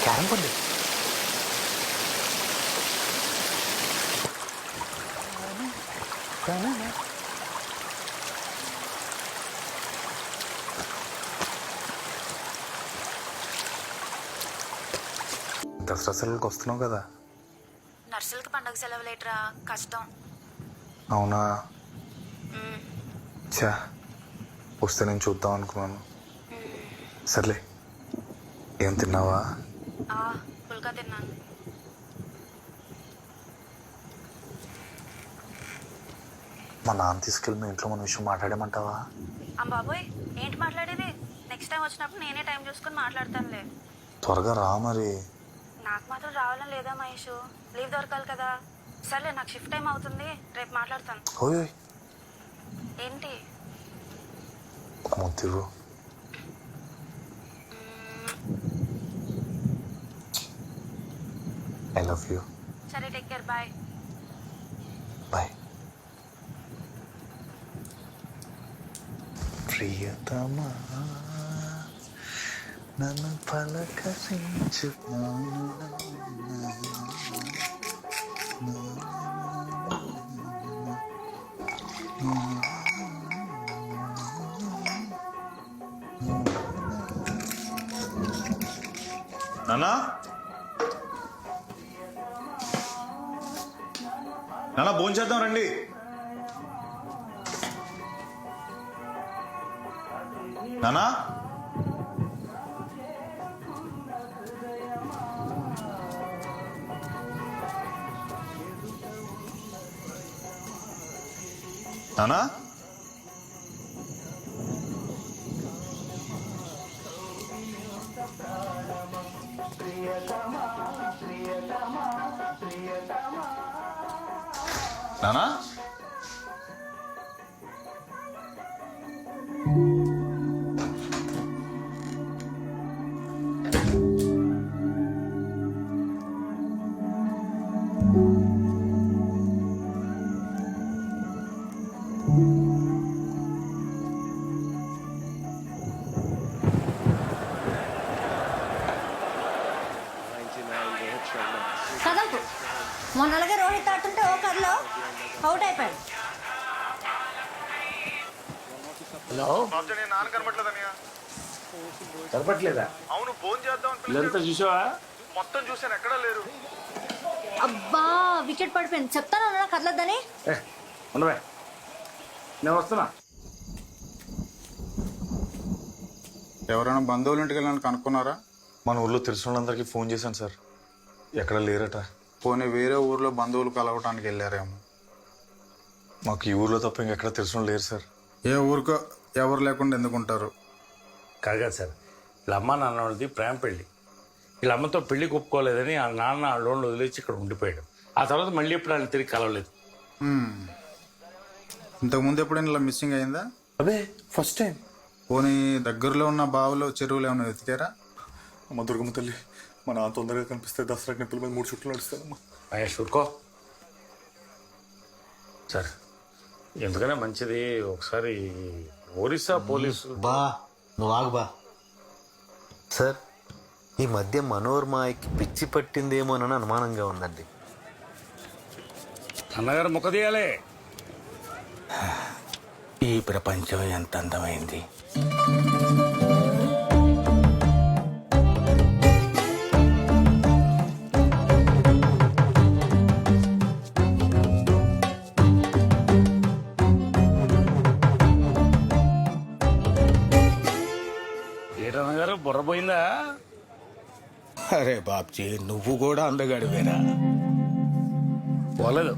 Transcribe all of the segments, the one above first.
Carrom పండు దసరా సెలవులకు వస్తున్నావు కదా. నర్సులకి పండగ సెలవులేట్రా, కష్టం. అవునా? చా, వస్తే నేను చూద్దాం అనుకున్నాను. సర్లే, ఏం తిన్నావా? పుల్కా తిన్నాను. మా నాన్న తీసుకెళ్ళి మీ ఇంట్లో మన విషయం మాట్లాడేమంటావా? బాబోయ్, ఏంటి మాట్లాడేది? నెక్స్ట్ టైం వచ్చినప్పుడు నేనే టైం చూసుకొని మాట్లాడతానులే. త్వరగా రా మరి. నాకు మాత్రం రావాలని లేదా మహేష్, లీవ్ దొరకాలి కదా. సర్లే, నాకు షిఫ్ట్ టైం అవుతుంది, రేపు మాట్లాడతాను. ఓయ్ ఏంటి? ముద్దు. I love you. సరే, టేక్ కేర్, బాయ్. బాయ్. ప్రియతమా నన్ను పలకరించు. నానా నానా, భోంచేద్దాం రండి. నానా, నానా, నానా, కదలకు మొన్నలాగే రోహిత్ ఆడుతుంటే ఓ కర్లో అవుట్ అయిపోయాడు. హలో, నాన్న కనబట్లేదన్నయ్య. కనపట్లేదా? అవును, ఫోన్ చేద్దాం. ఇదంతా చూసావా? మొత్తం చూసాను, ఎక్కడా లేరు. అబ్బా, వికెట్ పడిపోయింది. చెప్తాను అన్నా కదలొద్దని. ఉండవే, నేను వస్తున్నా. ఎవరైనా బంధువుల ఇంటికి వెళ్ళాలని కనుక్కున్నారా? మన ఊర్లో తెలిసిన వాళ్ళందరికీ ఫోన్ చేశాను సార్, ఎక్కడ లేరట. పోనీ వేరే ఊర్లో బంధువులు కలవటానికి వెళ్ళారేమో. మాకు ఈ ఊర్లో తప్ప ఇంకెక్కడ తెలిసిన వాళ్ళు లేరు సార్. ఏ ఊరికో ఎవరు లేకుండా ఎందుకుంటారు? కాదు సార్, వీళ్ళ అమ్మ నాన్న వాళ్ళది ప్రేమ పెళ్ళి. వీళ్ళ అమ్మతో పెళ్లి ఒప్పుకోలేదని ఆ నాన్న ఆ లోన్లు వదిలేసి ఇక్కడ ఉండిపోయాడు. ఆ తర్వాత మళ్ళీ ఎప్పుడు ఆయన తిరిగి కలవలేదు. ఇంతకుముందు ఎప్పుడైనా ఇలా మిస్సింగ్ అయిందా? అదే ఫస్ట్ టైం. పోనీ దగ్గరలో ఉన్న బావులు చెరువులు ఏమైనా వెతికారా? అమ్మ దుర్గమ్మ తల్లి, మా నాన్న తొందరగా కనిపిస్తే దసరా నిప్పుల మీద 3 చుట్లు నడుస్తానమ్మా. మహేష్ ఊరుకో సార్, ఎందుకనే మంచిది ఒకసారి ఒరిస్సా పోలీసు. బా నువ్వు ఆగు బా. సార్, ఈ మధ్య మనోర్మాయికి పిచ్చి పట్టిందేమోనని అనుమానంగా ఉందండి. అన్నగారు ముఖ తీయాలే. ఈ ప్రపంచం ఎంత అందమైంది. ఏటన్నగారు బుర్ర పోయిందా? అరే బాబ్జీ, నువ్వు కూడా అందగాడివేనా? పోలేదు,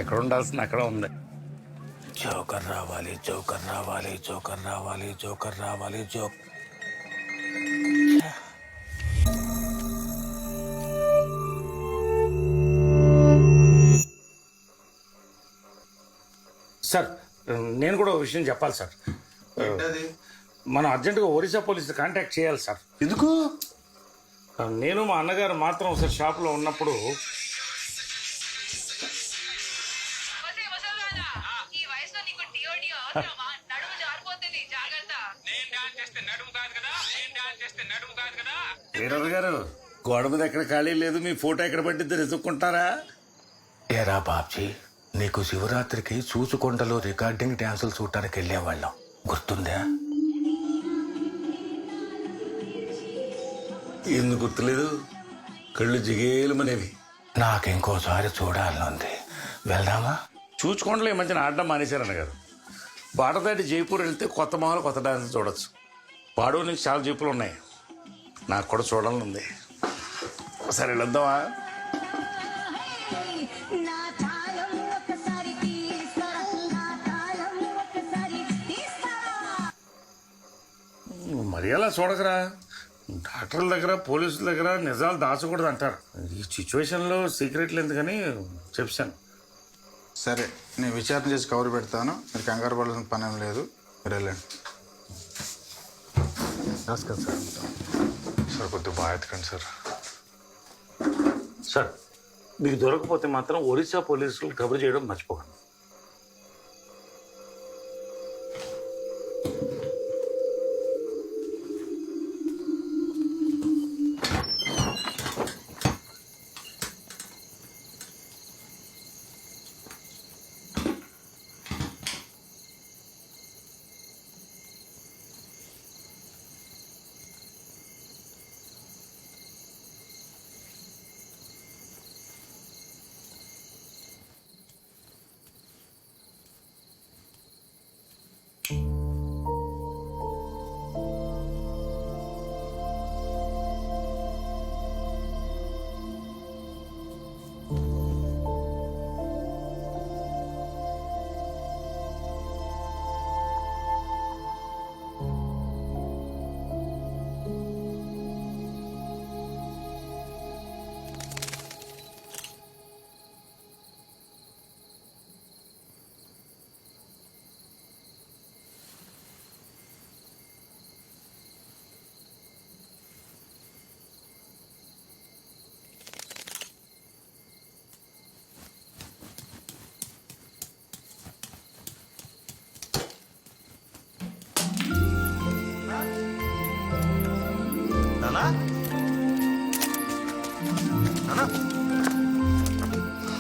ఎక్కడ ఉండాల్సింది అక్కడ ఉంది. జోకర్ రావాలి, జోకర్ రావాలి, జోకర్ రావాలి, జోకర్ రావాలి, జోక్. సార్, నేను కూడా ఒక విషయం చెప్పాలి సార్. ఏంటది? మనం అర్జెంటుగా ఒరిస్సా పోలీసులు కాంటాక్ట్ చేయాలి సార్. ఎందుకు? నేను మా అన్నగారు మాత్రం ఒకసారి షాప్లో ఉన్నప్పుడు లీడర్ గారు గోడ మీద ఎక్కడ ఖాళీ లేదు, మీ ఫోటో ఎక్కడ పట్టిద్దరు ఎత్తుక్కుంటారా? ఏరా బాబ్జీ, నీకు శివరాత్రికి చూసుకొండలో రికార్డింగ్ డ్యాన్సులు చూడటానికి వెళ్ళేవాళ్ళం, గుర్తుందా? ఎందుకు గుర్తులేదు? కళ్ళు జిగేలుమనేవి. నాకింకోసారి చూడాలనుంది, వెళ్దామా? చూచుకోండలో ఈ మధ్యన ఆడడం మానేశారు అన్నగారు. బాట దాటి జైపూర్ వెళ్తే కొత్త మొహాలు కొత్త డాన్స్ చూడొచ్చు. పాడూరు నుంచి చాలా జీపులు ఉన్నాయి, నాకు కూడా చూడాలని ఉంది. సరే వెళ్దామా? మరి అలా చూడకరా, డాక్టర్ల దగ్గర పోలీసుల దగ్గర నిజాలు దాచకూడదు అంటారు. ఈ సిచ్యువేషన్లో సీక్రెట్లు ఎందుకని చెప్పాను. సరే, నేను విచారణ చేసి కవర్ పెడతాను. మీరు కంగారు పడాల్సిన పని ఏం లేదు, మీరు వెళ్ళండి. నమస్కారం సార్. సార్ కొద్దిగా బాగా ఎత్తకండి సార్. సార్ మీకు దొరకపోతే మాత్రం ఒరిస్సా పోలీసులు కబురు చేయడం మర్చిపోకండి.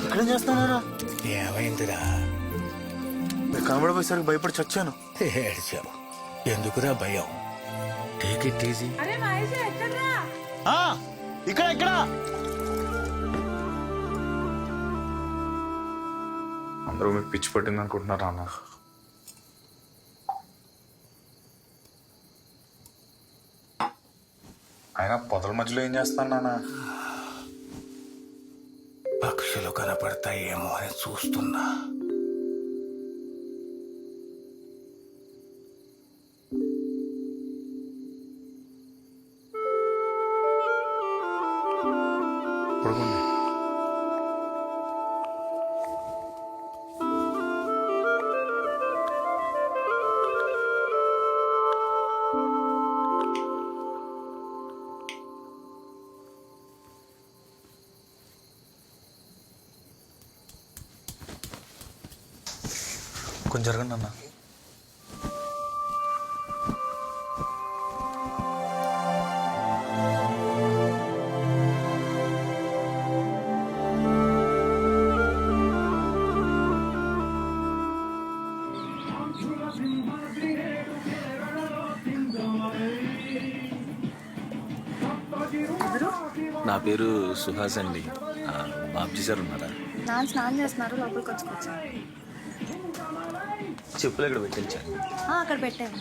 ఇక్కడేం చేస్తున్నారా? ఏమైందిరా? మీరు కనబడిపోయేసరికి భయపడి చచ్చాను. ఏడ్చావు ఎందుకురా భయం? Take it easy. ఇక్కడ ఇక్కడ అందరూ మీకు పిచ్చి పట్టింది అనుకుంటున్నారా అన్న? ఆయన పొదల మధ్యలో ఏం చేస్తాను నాన్న? పక్షులు కనపడతాయేమో అని చూస్తున్నా. పడుకోండి. కొంచెం జరగండి అన్న. నా పేరు సుహాస్ అండి. బాబ్జీ సార్ ఉన్నారా? నాన్న స్నానం చేస్తున్నారు, లోపలికి వచ్చుకోవచ్చు. చెప్పులు ఎక్కడ పెట్టించాను? అక్కడ పెట్టాను.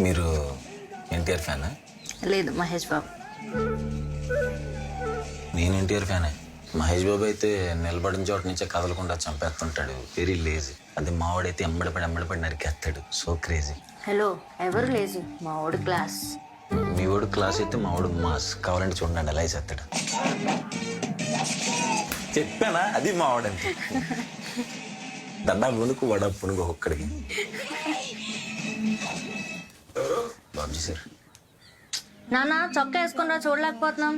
మీరు ఎన్టీఆర్ ఫ్యానా? లేదు, మహేష్ బాబు. నేను ఎన్టీఆర్ ఫ్యానే. మహేష్ బాబు అయితే నిలబడిన చోట నుంచే కదలకుండా చంపేస్తుంటాడు, వెరీ లేజీ. అది మావాడైతే ఎమ్మడిపడి నరికేస్తాడు, సో క్రేజీ. హలో ఎవరు లేజీ మా ఓడి క్లాస్. మీ వాడు క్లాస్ అయితే మా వాడు మాస్. కావాలంటే చూడండి ఎలా వేసేస్తాడు. చెప్పానా అది మా వాడంటే. దండా పునుకు వడ పునుకు ఒక్కడికి. బాబుజీ సార్. నాన్న చొక్కా వేసుకున్నా చూడలేకపోతున్నాం.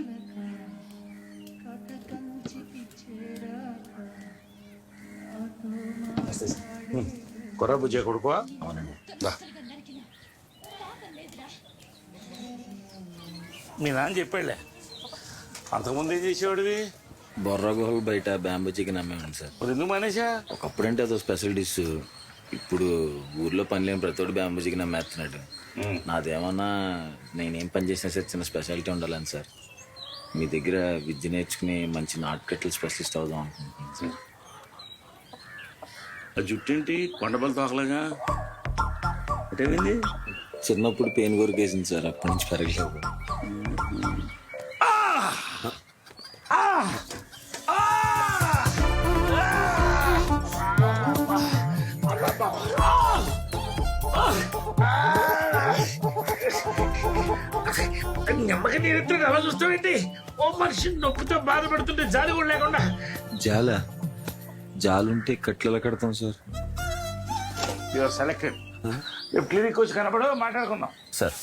కొర్ర బుజ్జే కొడుకో. అవునండి. మీ నాన్న చెప్పాడులే, అంతకుముందు ఏం చేసేవాడివి? బొర్రా గుహలు బయట బ్యాంబూ చికెన్ అమ్మేవాడి సార్. మరి ఎందుకు మానేసా? ఒకప్పుడంటే అదో స్పెషల్ డిష్. ఇప్పుడు ఊర్లో పని లేని ప్రతివాడు బ్యాంబూ చికెన్ అమ్మేస్తున్నాడు. నాదేమన్నా నేనేం పని చేసినా సార్ చిన్న స్పెషాలిటీ ఉండాలని సార్. మీ దగ్గర విద్య నేర్చుకుని మంచి నాటుకట్టలు స్పెషలిస్ట్ అవుదాం అనుకుంటున్నాను సార్. ఆ జుట్టేంటి కొండపల్లి తోకలాగా అటేమైంది? చిన్నప్పుడు పెయిన్ కొరికేసింది సార్, అప్పటి నుంచి పెరగలేదు. నెమ్మకి నేను అలా చూస్తావేంటి? ఓ మనిషి నొప్పితో బాధపడుతుంటే జాలి కూడా లేకుండా. జాలుంటే కట్లెలా కడతాం సార్? Your selected. రేపు క్లినిక్ వచ్చి కనపడు, మాట్లాడుకుందాం. సార్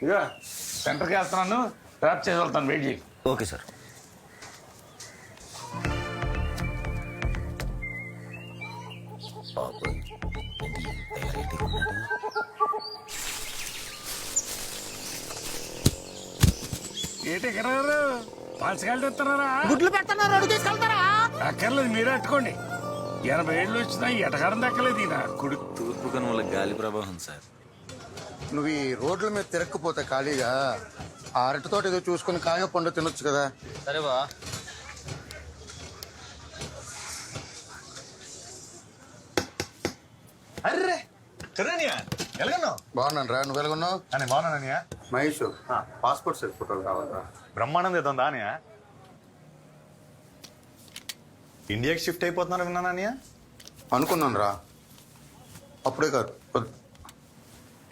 ఇక సెంటర్కి వెళ్తున్నాను, డ్రాప్ చేసి వెళ్తాను, వెయిట్ చేయి. Okay sir. ఏంటి ఎక్కడ పాల్చకాయలు తెస్తున్నారా? గుడ్లు పెడుతున్నారు, అడుగు తీసుకెళ్తారా? అక్కర్లేదు, మీరే అట్టుకోండి. 80 ఏళ్ళు వచ్చినా ఎటకారం దక్కలేదు ఈయన కొడుకు. తూర్పు కనుమల గాలి ప్రవాహం సార్. నువ్వు ఈ రోడ్ల మీద తిరక్కపోతే ఖాళీగా ఆ అరటి తోట ఏదో చూసుకుని కాయ పండు తినొచ్చు కదా. సరే బా. అర్రే కరణ్యా ఎలాగన్నావు? బాగున్నాను రా, నువ్వు ఎలాగున్నావు? అని బాగున్నానయ్యా. మహేష్ పాస్పోర్ట్ సైజ్ ఫోటోలు కావాలరా. బ్రహ్మానందం ఏదో అనియా ఇండియాకి షిఫ్ట్ అయిపోతున్నారు విన్నానయ్యా. అనుకున్నాను రా, అప్పుడే కాదు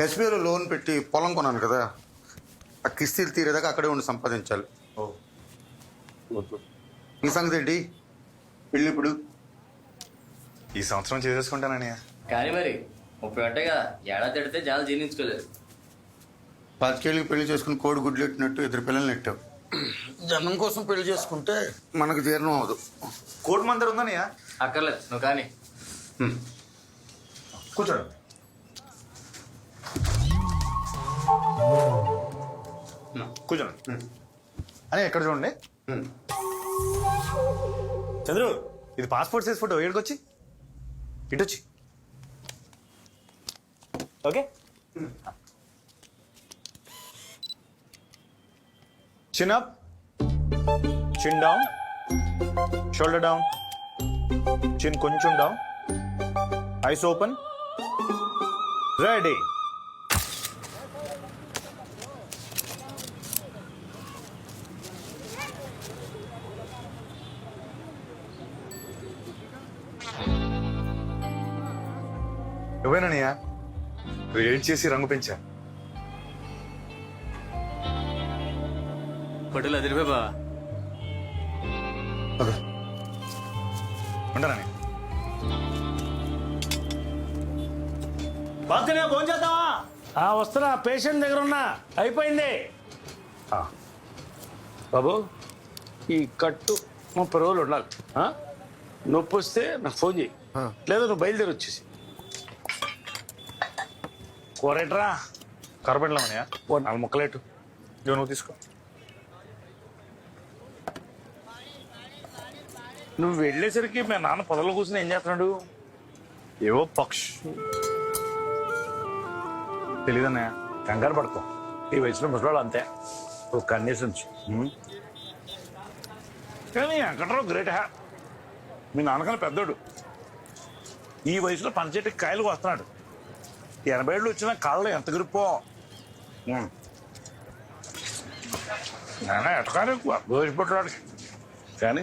ఎస్బీఐలో లోన్ పెట్టి పొలం కొన్నాను కదా, ఆ కిస్తీలు తీరేదాకా అక్కడే ఉండి సంపాదించాలి. ఈ సంగతి ఏంటి? పెళ్ళి ఇప్పుడు ఈ సంవత్సరం చేసేసుకుంటానయ్యా. కానీ మరి 30 గంటే కదా, ఏడాది తిడితే జనాలు జీర్ణించుకోలేదు. 10 ఏళ్ళకి పెళ్లి చేసుకుని కోడి గుడ్లు ఎట్టినట్టు 2 పిల్లల్ని నెట్టావు. జనం కోసం పెళ్లి చేసుకుంటే మనకు జీర్ణం అవ్వదు. కోటి మందరు ఉందనయ్యా. అక్కర్లేదు, నువ్వు కానీ. కూర్చోడు. కూర్చోండి అని ఎక్కడ చూడండి. చంద్రు, ఇది పాస్పోర్ట్ సైజ్ ఫోటో. ఏడుకొచ్చి ఇటొచ్చి. Okay, chin up, chin down, shoulder down, chin కొంచెం down, eyes open, ready. నువ్వేనయ్యా వెయిట్ చేసి రంగు పెంచా. ఫోటోలు అదిరిపోయి బా. ఉంటానని బాగా ఫోన్ చేద్దామా? వస్తున్నా, పేషెంట్ దగ్గర ఉన్నా, అయిపోయింది. బాబు, ఈ కట్టు 30 రోజులు ఉండాలి. నొప్పి వస్తే నాకు ఫోన్ చేయి, లేదా నువ్వు బయలుదేరి వచ్చేసి. కూరేట్రా కరపెట్టలేమనయ్యా. ఓ 4 ముక్కలేటు. ఇదిగో నువ్వు తీసుకో. నువ్వు వెళ్ళేసరికి మా నాన్న పొదలు కూర్చుని ఏం చేస్తున్నాడు? ఏవో పక్ష్ తెలీదన్నయ్య. కంగారు పడతాం, ఈ వయసులో ముసలాడు అంతే, ఒక కండిషన్స్. కానీ వెంకట్రావు గ్రేట్ హ్యా, మీ నాన్నకన్నా పెద్దోడు. ఈ వయసులో పంచెట్టుకి కాయలు వస్తున్నాడు. 80 ఏళ్ళు వచ్చినా కాళ్ళు ఎంత గ్రిప్పో. నాన్న ఎటకారు ఎక్కువ దోషపడ్డాడు. కానీ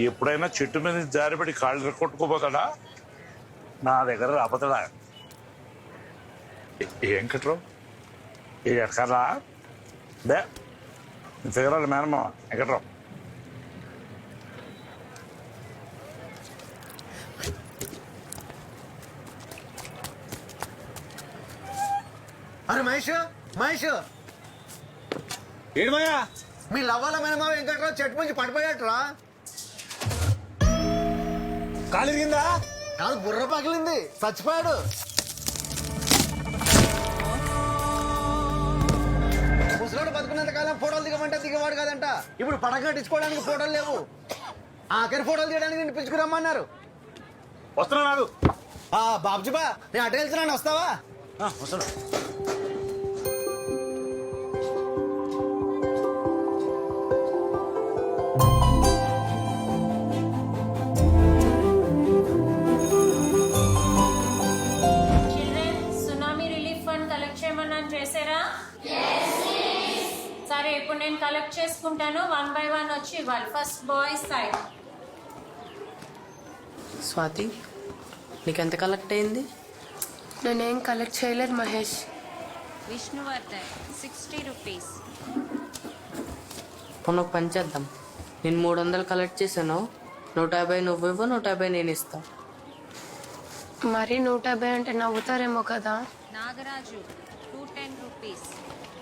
ఎప్పుడైనా చెట్టు మీద జారిపడి కాళ్ళు కొట్టుకోపోతాడా? నా దగ్గర రాపోతాడా? ఏం కట్టరు ఇది ఎక్కరా బే ఫిగరాలి మేనమ్మ ఎక్కడరావు అరే మహేష్ మహేష్ ఏడుమయ్యా మీ లవ్వాల మేనమా వెంకట్రావు చెట్టు నుంచి పడిపోయాట్రా కాలు కింద కాదు బుర్ర పగిలింది చచ్చిపోయాడు ముసలాడు బతుకున్నంత కాలం ఫోటోలు దిగమంటే దిగవాడు కాదంట ఇప్పుడు పడక కట్టించుకోవడానికి ఫోటోలు లేవు ఆఖరి ఫోటోలు తీయడానికి నేను పిలుచుకురమ్మన్నారు వస్తున్నా నాకు బాబుజీ బా నేను అటు వెళ్తున్నాను వస్తావా వస్తున్నా children tsunami relief fund collect చేయమన్నాను చేశారా సరే ఇప్పుడు నేను కలెక్ట్ చేసుకుంటాను 1 by 1 వచ్చి ఇవ్వాలి ఫస్ట్ బాయ్స్ సైడ్ స్వాతి నీకెంత కలెక్ట్ అయింది? నేనేం కలెక్ట్ చేయలేదు మహేష్. విష్ణువర్ధన్ 60 రూపీస్. మొన్న ఒక పని చేద్దాం, నేను 300 కలెక్ట్ చేశాను, 150 నువ్వు ఇవ్వు, 150 నేను ఇస్తా. మరి 150 అంటే నవ్వుతారేమో కదా. నాగరాజు 210 రూపీస్.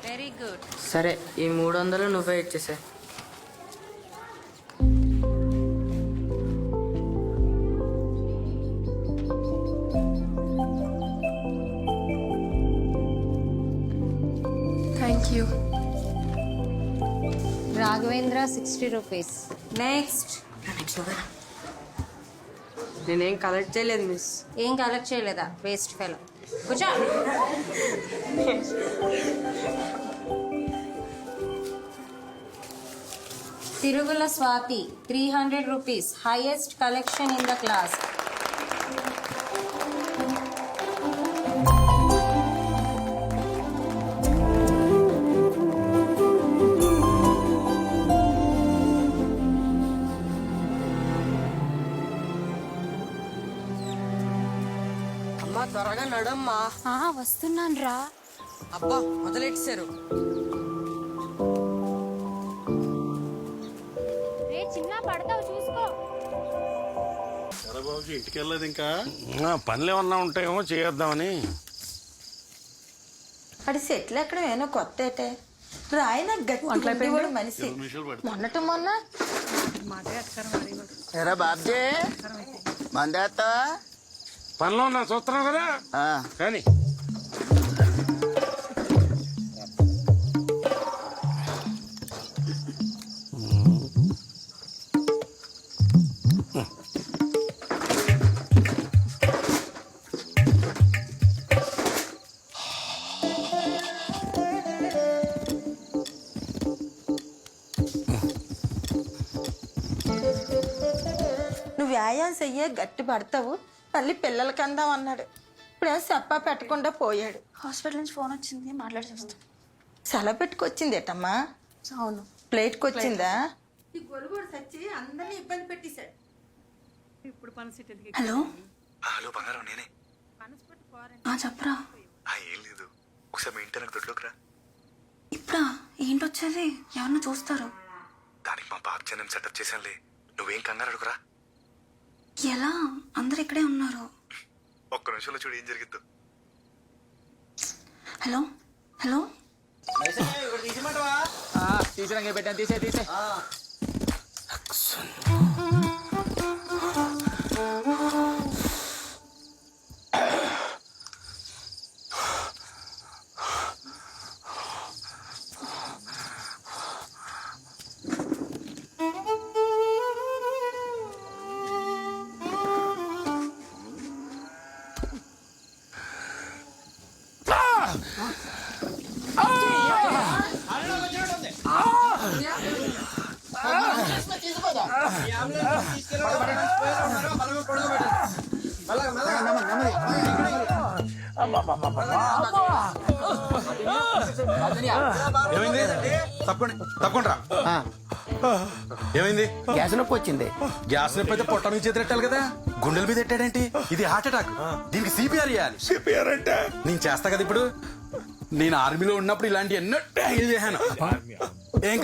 Very good. సరే ఈ 300 నువ్వే ఇచ్చేసే. Thank you. Raghavendra 60 rupees. Next. నేనేం కలెక్ట్ చేయలేదు మిస్. ఏం కలెక్ట్ చేయలేదా? Waste fellow. కూర్చో. Tirugula Swathi 300 rupees. Highest collection in the class. అమ్మా త్వరగా నడమ్మా. వస్తున్నాను రా. అబ్బా మొదలెట్టారు. చిన్న పడతావు చూసుకో. ఇంటికి వెళ్ళలేదు ఇంకా? పనులు ఏమన్నా ఉంటాయేమో చేద్దామని. అది సెటిల్ ఎక్కడ ఏమో కొత్త ఏటే రాయన గట్టి మనిషి మొన్న ఎరా బాబ్జీ మందేస్తా పనిలో ఉన్నా చూస్తున్నావు కదా కానీ నువ్వు వ్యాయామం చెయ్యే గట్టి పడతావు, మళ్ళీ పిల్లలకి అందాం అన్నాడు. ఇప్పుడే చెప్పా పెట్టకుండా పోయాడు. హాస్పిటల్ నుంచి ఫోన్ వచ్చింది, మాట్లాడి చూస్తాం. సెలవు పెట్టుకొచ్చింది ఏటమ్మా? అవును. ప్లేట్కి వచ్చిందా? ఈ గొలుగుడు సచ్చి అందరినీ ఇబ్బంది పెట్టేశాడు. హలో హలో బంగారం, నేనే. చెప్పరా. ఏం లేదు, ఒకసారి మీ ఇంటి నాకు దొడ్లోకి రా. ఇప్పుడా? ఏంటొచ్చేది? ఎవరన్నా చూస్తారు. దానికి మా బాబు జనం సెటప్ చేశానులే, నువ్వేం కంగారు అడుగురా. ఎలా? అందరు ఇక్కడే ఉన్నారు. ఒక్క నిమిషంలో చూడు ఏం జరిగిద్దు. హలో హలో తీసిరంగా పెట్టాను, తీసే తీసే. ఏమైంది? తప్పకుండా తప్పకుండా ఏమైంది? గ్యాస్ నొప్పి వచ్చింది. గ్యాస్ నొప్పి అయితే పొట్ట మీద చేతులెట్టాలి కదా, గుండెల మీద ఎట్టాడేంటి? ఇది హార్ట్ అటాక్. దీనికి సిపిఆర్ చేయాలి. సిపిఆర్ అంటే నేను చేస్తా కదా ఇప్పుడు. నేను ఆర్మీలో ఉన్నప్పుడు ఇలాంటి ఎన్నో ట్యాంగిల్ చేశాను. ఏం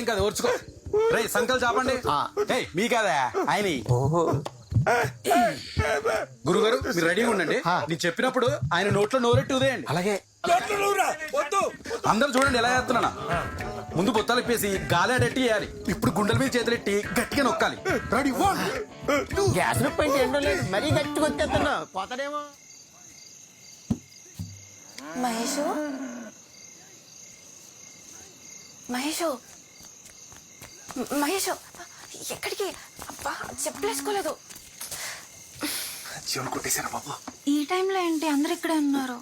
కాదు ఓర్చుకో. రే సంకల్ చాపండి. మీ కాదా ఆయన. గురుగారు మీరు రెడీగా ఉండండి. నేను చెప్పినప్పుడు ఆయన నోట్లో నోరెట్టి ఉదేయండి. అలాగే. అందరూ చూడండి ఎలా చేస్తున్నానా. ముందు బొత్తాలు ఇప్పేసి గాలాడెట్టి వేయాలి. ఇప్పుడు గుండెల మీద చేతులెట్టి గట్టిగా నొక్కాలి. Ready one. గ్యాస్ నొప్పి అంటే ఏంటో లేదు, మరీ గట్టిగా వచ్చేస్తున్నా పోతాడేమో. మహేషు మహేషు మహేషు ఎక్కడికి? అబ్బా చెప్పులేసుకోలేదు. జీవన్ కొట్టేశారా బాబు? ఈ టైంలో ఏంటి అందరు ఇక్కడే ఉన్నారు?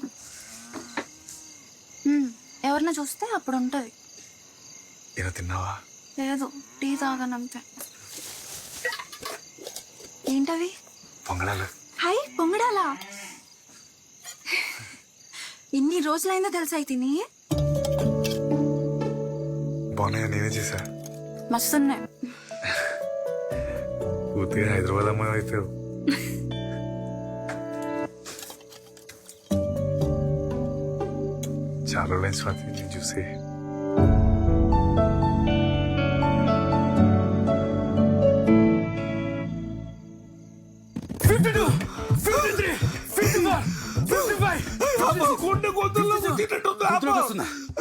ఎవరిని చూస్తే అప్పుడు ఉంటది. ఏదో తిన్నావా? లేదు, టీ తాగనంతే. ఏంటవి? పొంగడాలు. హాయ్ పొంగడాలా? ఇన్ని రోజులైందో తెలుసా తిని? బాగున్నాయా? నేనే చేశా. మస్తున్నాయి. పూర్తిగా హైదరాబాద్ అమ్మాయి అయితే చాలా రోజులైన స్వాతి నేను చూసి.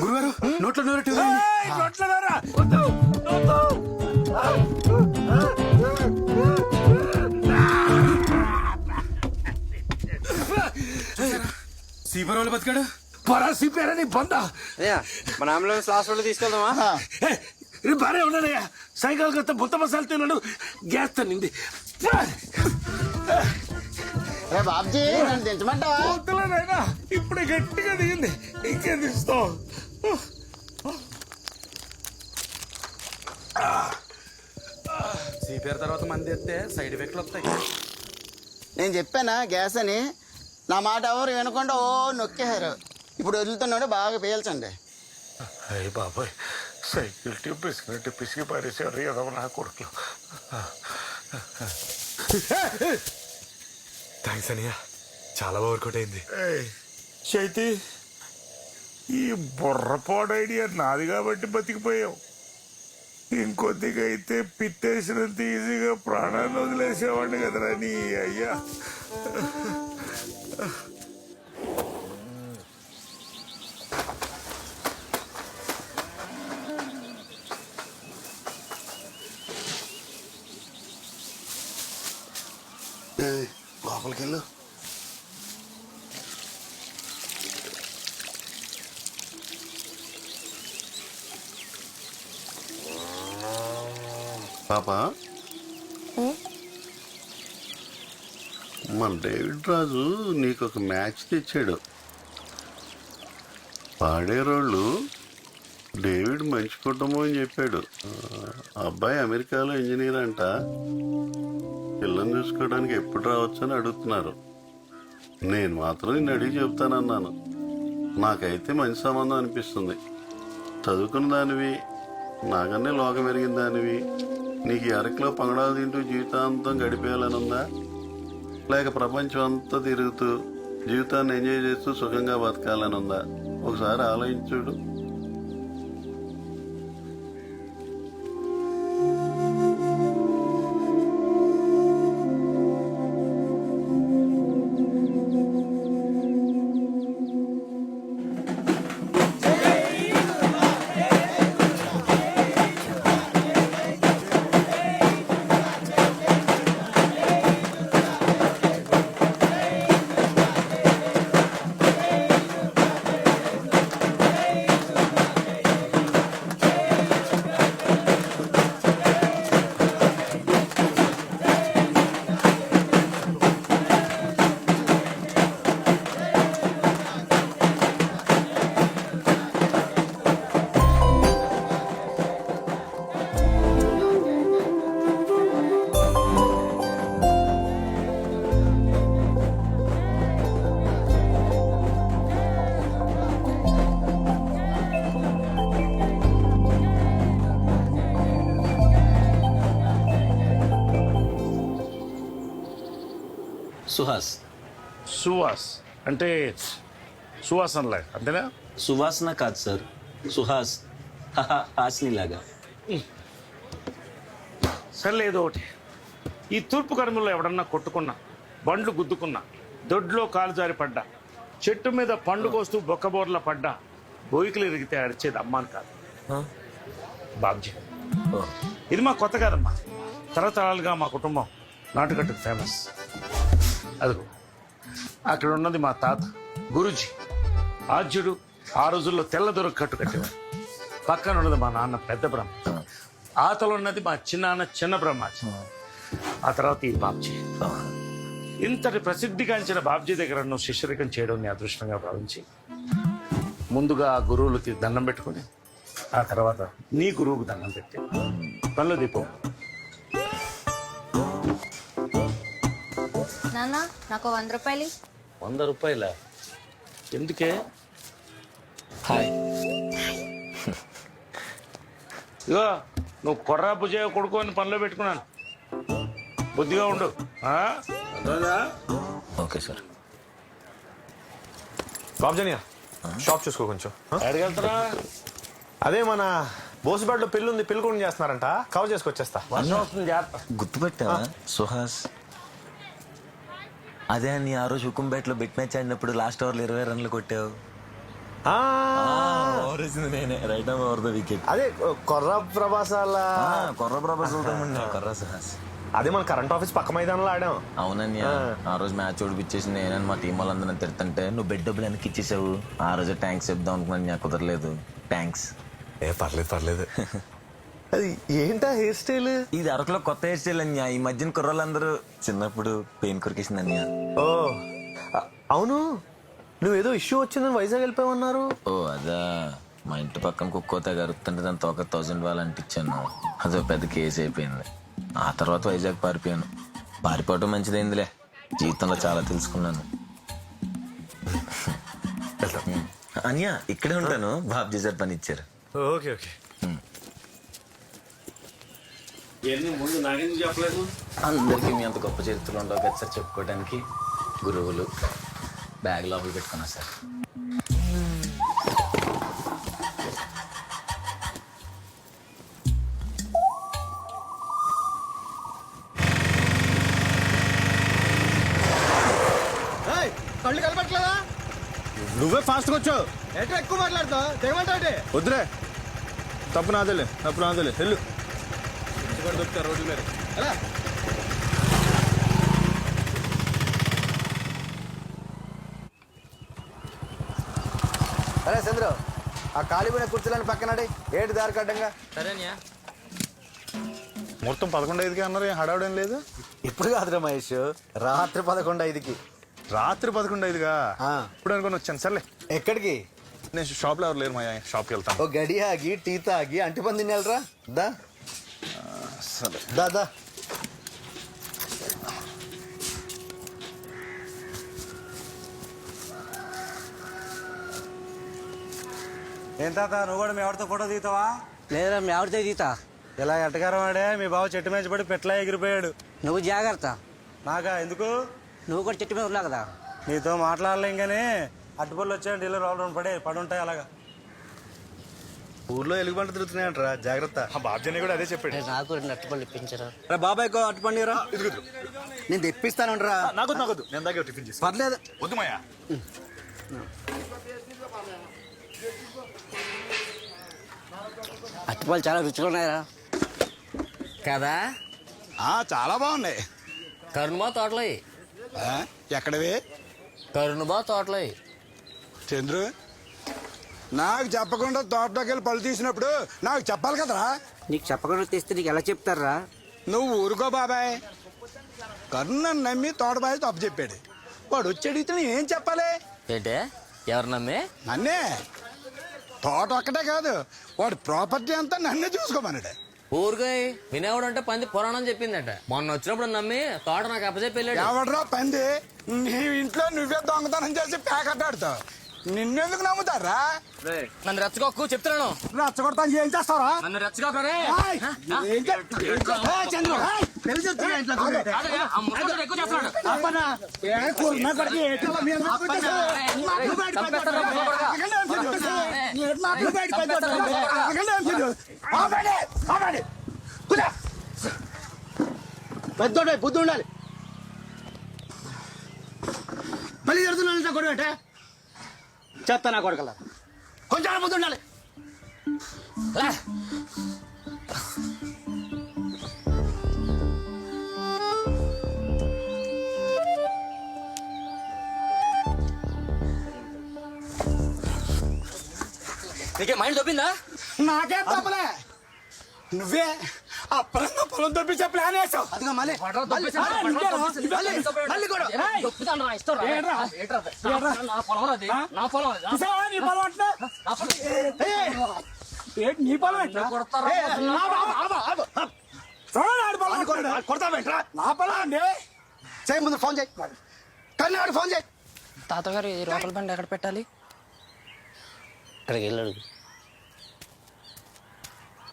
గురుగారు నోట్లో నోరెట్టి సీపర్ వాళ్ళు బతికాడు. పరాసిపోయారని బంద మన అంబులెన్స్ హాస్పిటల్ తీసుకెళ్దామా? బానే ఉన్నానయ్యా. సాయంకాలం కొత్త బుత్త మసాలా తిన్నాడు, గ్యాస్ తన్నింది. బాబ్జీ నన్ను దించమంటావా? వద్దులేనాయనా, ఇప్పుడే గట్టిగా దిగింది, ఇంకేం తీస్తావు? సిపిఆర్ తర్వాత మంది ఎత్తే సైడ్ ఎఫెక్ట్లు వస్తాయి. నేను చెప్పానా గ్యాస్ అని? నా మాట ఎవరు వినకుండా ఓ నొక్కేశారు. ఇప్పుడు వదులుతున్నాడు, బాగా పేల్చండి. అయ్య బాబాయ్, సైకిల్ పిసికినట్టు పిసికి పారేసారు ఏదో నా కొడుకు. థ్యాంక్స్ అనియా, చాలా వర్కౌట్ అయింది. చైతి, ఈ బుర్రపాడు ఐడియా నాది కాబట్టి బతికిపోయావు. ఇంకొద్దిగా అయితే పిట్టేసినంత ఈజీగా ప్రాణాన్ని వదిలేసేవాడిని కదరా నీ అయ్యా. లోపలికి వెళ్ళు. పాప, మన డేవిడ్ రాజు నీకు ఒక మ్యాచ్ తెచ్చాడు. పాడేరోళ్ళు డేవిడ్ మంచి కుటుంబం అని చెప్పాడు. అబ్బాయి అమెరికాలో ఇంజనీర్ అంట. పిల్లని చూసుకోవడానికి ఎప్పుడు రావచ్చు అని అడుగుతున్నారు. నేను మాత్రం నిన్ను అడిగి చెప్తానన్నాను. నాకైతే మంచి సంబంధం అనిపిస్తుంది. చదువుకున్న దానివి, నాకన్నీ లోకం ఎరిగిన దానివి. నీకు ఈ అరకులో పంగడాలు తింటూ జీవితాంతం గడిపేయాలని ఉందా, లేక ప్రపంచం అంతా తిరుగుతూ జీవితాన్ని ఎంజాయ్ చేస్తూ సుఖంగా బతకాలని ఉందా? ఒకసారి ఆలోచించుడు. సుహాస్. సువాస్ అంటే సువాసనలా అంతేనా? సువాసన కాదు సార్, సుహాస్. హాస్నిలాగా. సర్లే ఏదో ఒకటి. ఈ తూర్పు కనుమలో ఎవడన్నా కొట్టుకున్నా, బండ్లు గుద్దుకున్నా, దొడ్లో కాలు జారి పడ్డా, చెట్టు మీద పండు కోస్తూ బొక్కబోర్ల పడ్డా, బోయికలు ఎరిగితే అరిచేది అమ్మాని కాదు, బాబ్జీ. ఇది మా కొత్త కాదమ్మా, తరతరాలుగా మా కుటుంబం నాటుకట్టుకు ఫేమస్. అదిగో అక్కడ ఉన్నది మా తాత గురూజీ, ఆద్యుడు. ఆ రోజుల్లో తెల్లదొర కట్టు కట్టేవాడు. పక్కన ఉన్నది మా నాన్న పెద్ద బ్రహ్మ, ఆతలో ఉన్నది మా చిన్నాన్న చిన్న బ్రహ్మాజీ, ఆ తర్వాత ఈ బాబ్జీ. ఇంతటి ప్రసిద్ధిగాంచిన బాబ్జీ దగ్గర నువ్వు శిష్యరికం చేయడం నీ అదృష్టంగా భావించి ముందుగా ఆ గురువులకి దండం పెట్టుకుని ఆ తర్వాత నీ గురువుకు దండం పెట్టి పనులు దీపం. నాన్న నాకు 100 రూపాయలు. 100 రూపాయల ఎందుకే? హాయ్. ఇగో నువ్వు కొర్రా భుజయ కొడుకోని పనిలో పెట్టుకున్నాను, బుద్ధిగా ఉండు. Okay sir. బాబ్జనియా షాప్ చూసుకో కొంచెం. ఎక్కడికి వెళ్తారా? అదే మన బోసుబాడ్లో పెళ్ళి ఉంది, పెళ్లి కూడా చేస్తున్నారంట, కవర్ చేసుకొచ్చేస్తా. వర్షం వస్తుంది, జాగ్రత్త. గుర్తుపెట్టావా సుహాస్? అదే నీ ఆ రోజు హుకుంపేటలో బెట్ మ్యాచ్ ఆడినప్పుడు లాస్ట్ ఓవర్లో 20 రన్లు కొట్టావు. నేనే రైట్ ఓవర్ ద వికెట్. అదే కొర్ర ప్రభాసాల కొర్ర ప్రభాసాలతో కొర్ర సుహాస్. అదే మన కరెంట్ ఆఫీస్ పక్క మైదానంలో ఆడాం. అవునన్య, ఆ రోజు మ్యాచ్ ఓడిపించేసి నేనని మా టీం వాళ్ళందరినీ తిడుతుంటే నువ్వు బెడ్ డబ్బులు వెనక్కి ఇచ్చేసావు. ఆ రోజు ట్యాంక్స్ చెప్దాం అనుకున్నాను, నాకు కుదరలేదు. థ్యాంక్స్. పర్లేదు. అది ఏంటా హెయిర్ స్టైల్? ఇది అరకులో కొత్త హెయిర్ స్టైల్ అన్య. ఈ మధ్యన కుర్రాళ్ళందరూ చిన్నప్పుడు పెయిన్ కొరికేసింది అన్య. ఓ అవును, నువ్వేదో ఇష్యూ వచ్చిందని వైజాగ్ వెళ్ళిపోయామన్నారు. ఓ అదా, మా ఇంటి పక్కన కుక్కోత గరుతుంటే దాంతో ఒక 1000 వాళ్ళు అంటించాను. అదో పెద్ద కేసు అయిపోయింది. ఆ తర్వాత వైజాగ్ పారిపోయాను. పారిపోవటం మంచిదైందిలే, జీవితంలో చాలా తెలుసుకున్నాను. అన్య ఇక్కడే ఉంటాను, బాబ్జీ సార్ పని ఇచ్చారు. ఓకే. ముందు నాకెందుకు చెప్పలేదు? అందరికీ మీ అంత గొప్ప చరిత్రలు ఉండవు కదా సార్ చెప్పుకోవడానికి. గురువులు బ్యాగ్ లోపల పెట్టుకున్నా సార్. కళ్ళు కలపట్లేదా? నువ్వే ఫాస్ట్గా వచ్చావు. ఎట్లా ఎక్కువ మాట్లాడతావు? తెగమంటే వద్దురే, తప్పు నాదేలే వెళ్ళు. దొరుకుతా రోడ్డు మీద. ఎలా అరే చంద్రు, ఆ కాలిపోయిన కుర్చీలని పక్కనడి, ఏటి దారి కడ్డంగా. సరేనా? మొత్తం 11:05కి అన్నారు, హడావుడేం లేదు. ఇప్పుడు కాదురా మహేష్, రాత్రి 11:05కి. రాత్రి 11:05గా ఇప్పుడు అనుకుని వచ్చాను. సర్లే, ఎక్కడికి? నేను షాప్లో ఎవరు లేరు, మా షాప్కి వెళ్తాను. ఓ గడి ఆగి టీ తాగి అంటి పంది తినేళ్ళరా. దా సరే దా. ఏం తాత, నువ్వు కూడా మీ ఆవిడతో ఫోటో దిగుతావా? లేదా మీ ఆవిడతో తీతా. ఇలా ఎట్టగారం వాడే, మీ బావ చెట్టు మీద పడి పెట్లా ఎగిరిపోయాడు. నువ్వు జాగ్రత్త. నాకా ఎందుకు? నువ్వు కూడా చెట్టు మీద ఉన్నా కదా. నీతో మాట్లాడలేం కానీ అట్టుపళ్ళు వచ్చాయంటే ఇల్లు రావడం పడుంటాయి అలాగా. ఊర్లో ఎలుగుబంట తిరుగుతున్నాయంటరా, జాగ్రత్త. బాబ్జీ కూడా అదే చెప్పాడు. నాకు 2 అట్టుపళ్ళు ఇప్పించరా. బాబాయ్ అట్టుపండిరా, నేను తెప్పిస్తానురా. నాకు నేను దగ్గర టిఫిన్ చేసి. పర్లేదు, వద్దు మాయా. అట్టుపళ్ళు చాలా రుచిగా ఉన్నాయరా కదా. చాలా బాగున్నాయి. కరుణబా తోటలో ఎక్కడవి? కరుణబా తోటలో. చంద్రు, నాకు చెప్పకుండా తోటలోకి వెళ్ళి పళ్ళు తీసినప్పుడు నాకు చెప్పాలి కదరా. నీకు చెప్పకుండా తెస్తే నీకు ఎలా చెప్తారా? నువ్వు ఊరుకో బాబాయ్. కరుణను నమ్మి తోటబాయి తప్పు చెప్పాడు. వాడు వచ్చి అడిగితే నేను ఏం చెప్పాలి? ఏంటే ఎవరు నమ్మే? నన్నే. తోట ఒక్కటే కాదు, వాడి ప్రాపర్టీ అంతా నన్నే చూసుకోమన్నాడు. ఊరుగాయ వినేవాడు అంటే పంది పురాణం చెప్పిందట. మొన్న వచ్చినప్పుడు నమ్మి తోట నాకు అప్పచెప్పి వెళ్ళాడు. ఎవడరా పంది? నీ ఇంట్లో నువ్వే దొంగతనం చేసి ప్యాకెట్ ఆడుతావు. నిన్నెందుకు నమ్ముతారా? నన్ను రెచ్చగొక్కు చెప్తున్నాను. రచ్చగొడతాను ఏం చేస్తారా? నన్ను రెచ్చగొక్కరే. చంద్రు ఎక్కువ చేస్తున్నాడు. పెద్దోడే బుద్ధి ఉండాలి. మళ్ళీ జరుగుతున్నా గొడవ అంటే చెత్త నా కొడకల కొంచెం బుద్ధి ఉండాలి. నీకే మైండ్ దొబ్బిందా? నాకేం తప్పలే, నువ్వే ఆ పొలం తప్పించే ప్లాన్ వేసావు. అదిగా మళ్ళీ నీ పొలం కొడతావేంట్రా? నా పొలం అండి. చేయి ముందు ఫోన్ చేయి, కన్నవాడు ఫోన్ చేయి. తాతగారు ఈ రోకల బండి ఎక్కడ పెట్టాలి? అక్కడికి వెళ్ళాడు.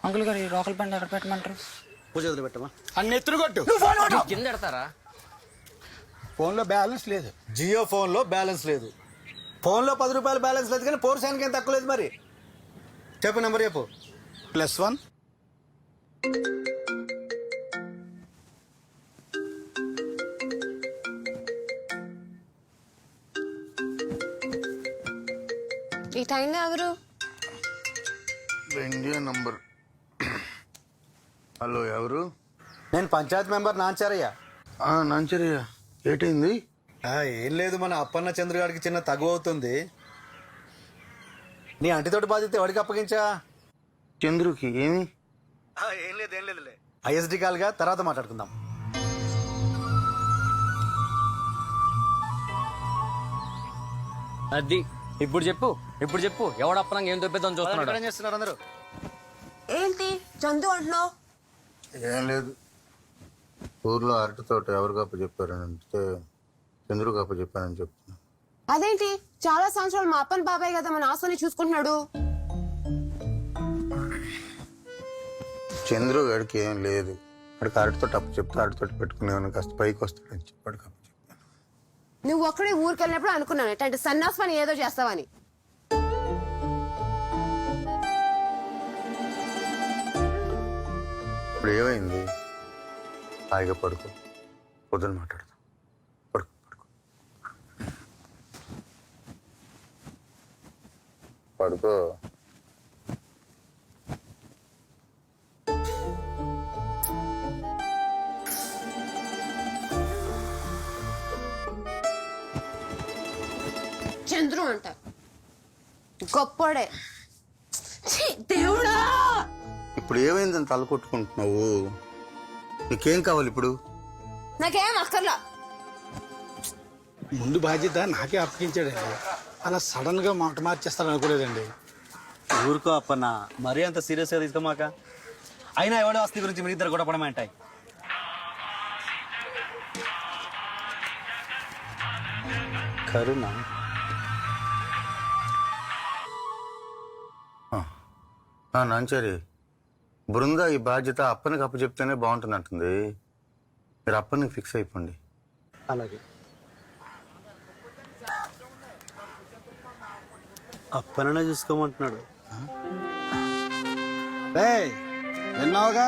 అంకుల్ గారు ఈ రోకల బండి ఎక్కడ పెట్టమంటారు? పూజ వదిలి పెట్టమా. అన్ని ఎత్తులు కొట్టు. కింద పెడతారా? ఫోన్లో బ్యాలెన్స్ లేదు. జియో ఫోన్లో బ్యాలెన్స్ లేదు. ఫోన్లో 10 రూపాయలు బ్యాలెన్స్ లేదు కానీ పోర్షానికి ఏం తక్కువ లేదు. మరి చెప్పు నెంబర్ చెప్పు. +1 ఈ టైంలో ఎవరు? India number. హలో, ఎవరు? నేను పంచాయత్ మెంబర్ నాంచారయ్య. నాంచరయ్య, ఏటైంది? ఏం లేదు, మన అప్పన్న చంద్రగాడికి చిన్న తగువ అవుతుంది. నీ అంటితోటి బాధ్యత ఎవరికి అప్పగించా? చంద్రుకి ఏమి? ఏం లేదు. ఐఎస్డి కాల్గా తర్వాత మాట్లాడుకుందాం. అది ఇప్పుడు చెప్పు ఎవడప్పనంగా ఏం దొబ్బేద్దాం చూస్తున్నాడు? ఏం చేస్తున్నారు అందరూ? ఏంటి చందు అంటున్నావు? ఏం లేదు, ఊర్లో అరటి తోట ఎవరు గొప్ప చెప్పారని అంటే చంద్రు గొప్ప చెప్పానని చెప్తున్నా. అదేంటి, చాలా సంవత్సరాలు మా అప్పని బాబాయ్ కదా మన ఆశని చూసుకుంటున్నాడు. చంద్రు గడికి ఏం లేదు, అడికి అరటి తోట అప్పు చెప్తే అరటి తోట పెట్టుకునేవాడిని కాస్త పైకి వస్తాడని చెప్పాడు. అప్పు చెప్పాను. నువ్వు ఒక్కడే ఊరికి వెళ్ళినప్పుడు అనుకున్నాను అంటే సన్నాస్ పని ఏదో చేస్తావని. ఇప్పుడు ఏమైంది? హాయిగా పడుకో, పొద్దున మాట్లాడదాం. పడుకో. చంద్రు అంట గొప్పోడే. దేవుడా, ఇప్పుడు ఏమైందని తల కొట్టుకుంటున్నావు? నీకేం కావాలి ఇప్పుడు? నాకేం అక్కర్లా. ముందు బాధ్యత నాకే అప్పగించాడండి. అలా సడన్ గా మాట మార్చేస్తాను అనుకోలేదండి. ఊరుకో అప్పన్న, మరీ అంత సీరియస్ గా తీసుకోమాక. అయినా ఎవడో ఆస్తి గురించి మీ ఇద్దరు కూడా పడమంటాయి. కరుణ నాంచారి, బృంద ఈ బాధ్యత అప్పనికి అప్పు చెప్తేనే బాగుంటుంది అంటుంది. మీరు అప్పనికి ఫిక్స్ అయిపోండి. అలాగే. అప్పననే చూసుకోమంటున్నాడు. విన్నావుగా,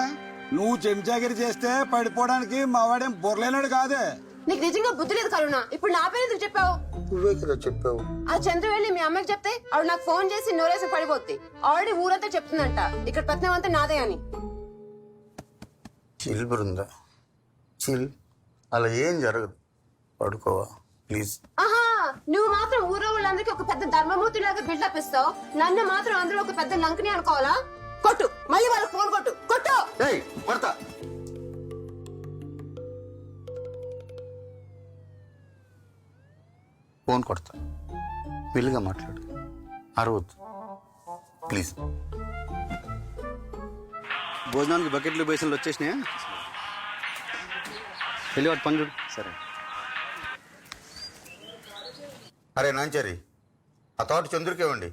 నువ్వు చెంచాగిరి చేస్తే పడిపోవడానికి మావాడేం బొర్లేనాడు కాదే. నీకు నిజంగా బుద్ధి లేదు కరుణ. ఇప్పుడు నా పేరు ఎందుకు చెప్పావు? నువ్వే కదా చెప్పావు. ఆ చంద్ర వెళ్ళి మీ అమ్మకి చెప్తే ఆవిడ నాకు ఫోన్ చేసి నోరేసి పడిపోద్ది. ఆల్రెడీ ఊరంతా చెప్తుందంట ఇక్కడ పత్నం అంతా నాదే అని. చిల్ బృంద, చిల్. అలా ఏం జరగదు, పడుకోవా ప్లీజ్. ఆహా, నువ్వు మాత్రం ఊరో వాళ్ళందరికీ ఒక పెద్ద ధర్మమూర్తి లాగా బిల్డప్ ఇస్తావు. నన్ను మాత్రం అందరూ ఒక పెద్ద లంకని అనుకోవాలా? కొట్టు, మళ్ళీ వాళ్ళకి ఫోన్ కొట్టు. కొడతా. ఫోన్ కొడతా, మెల్లిగా మాట్లాడు, అరవద్దు ప్లీజ్. భోజనానికి బకెట్లు బేసన్లు వచ్చేసినాయా? వెళ్ళి వాటి పని చూడు. సరే. అరే నాంచారి, ఆ తోట చంద్రుకి ఇవ్వండి.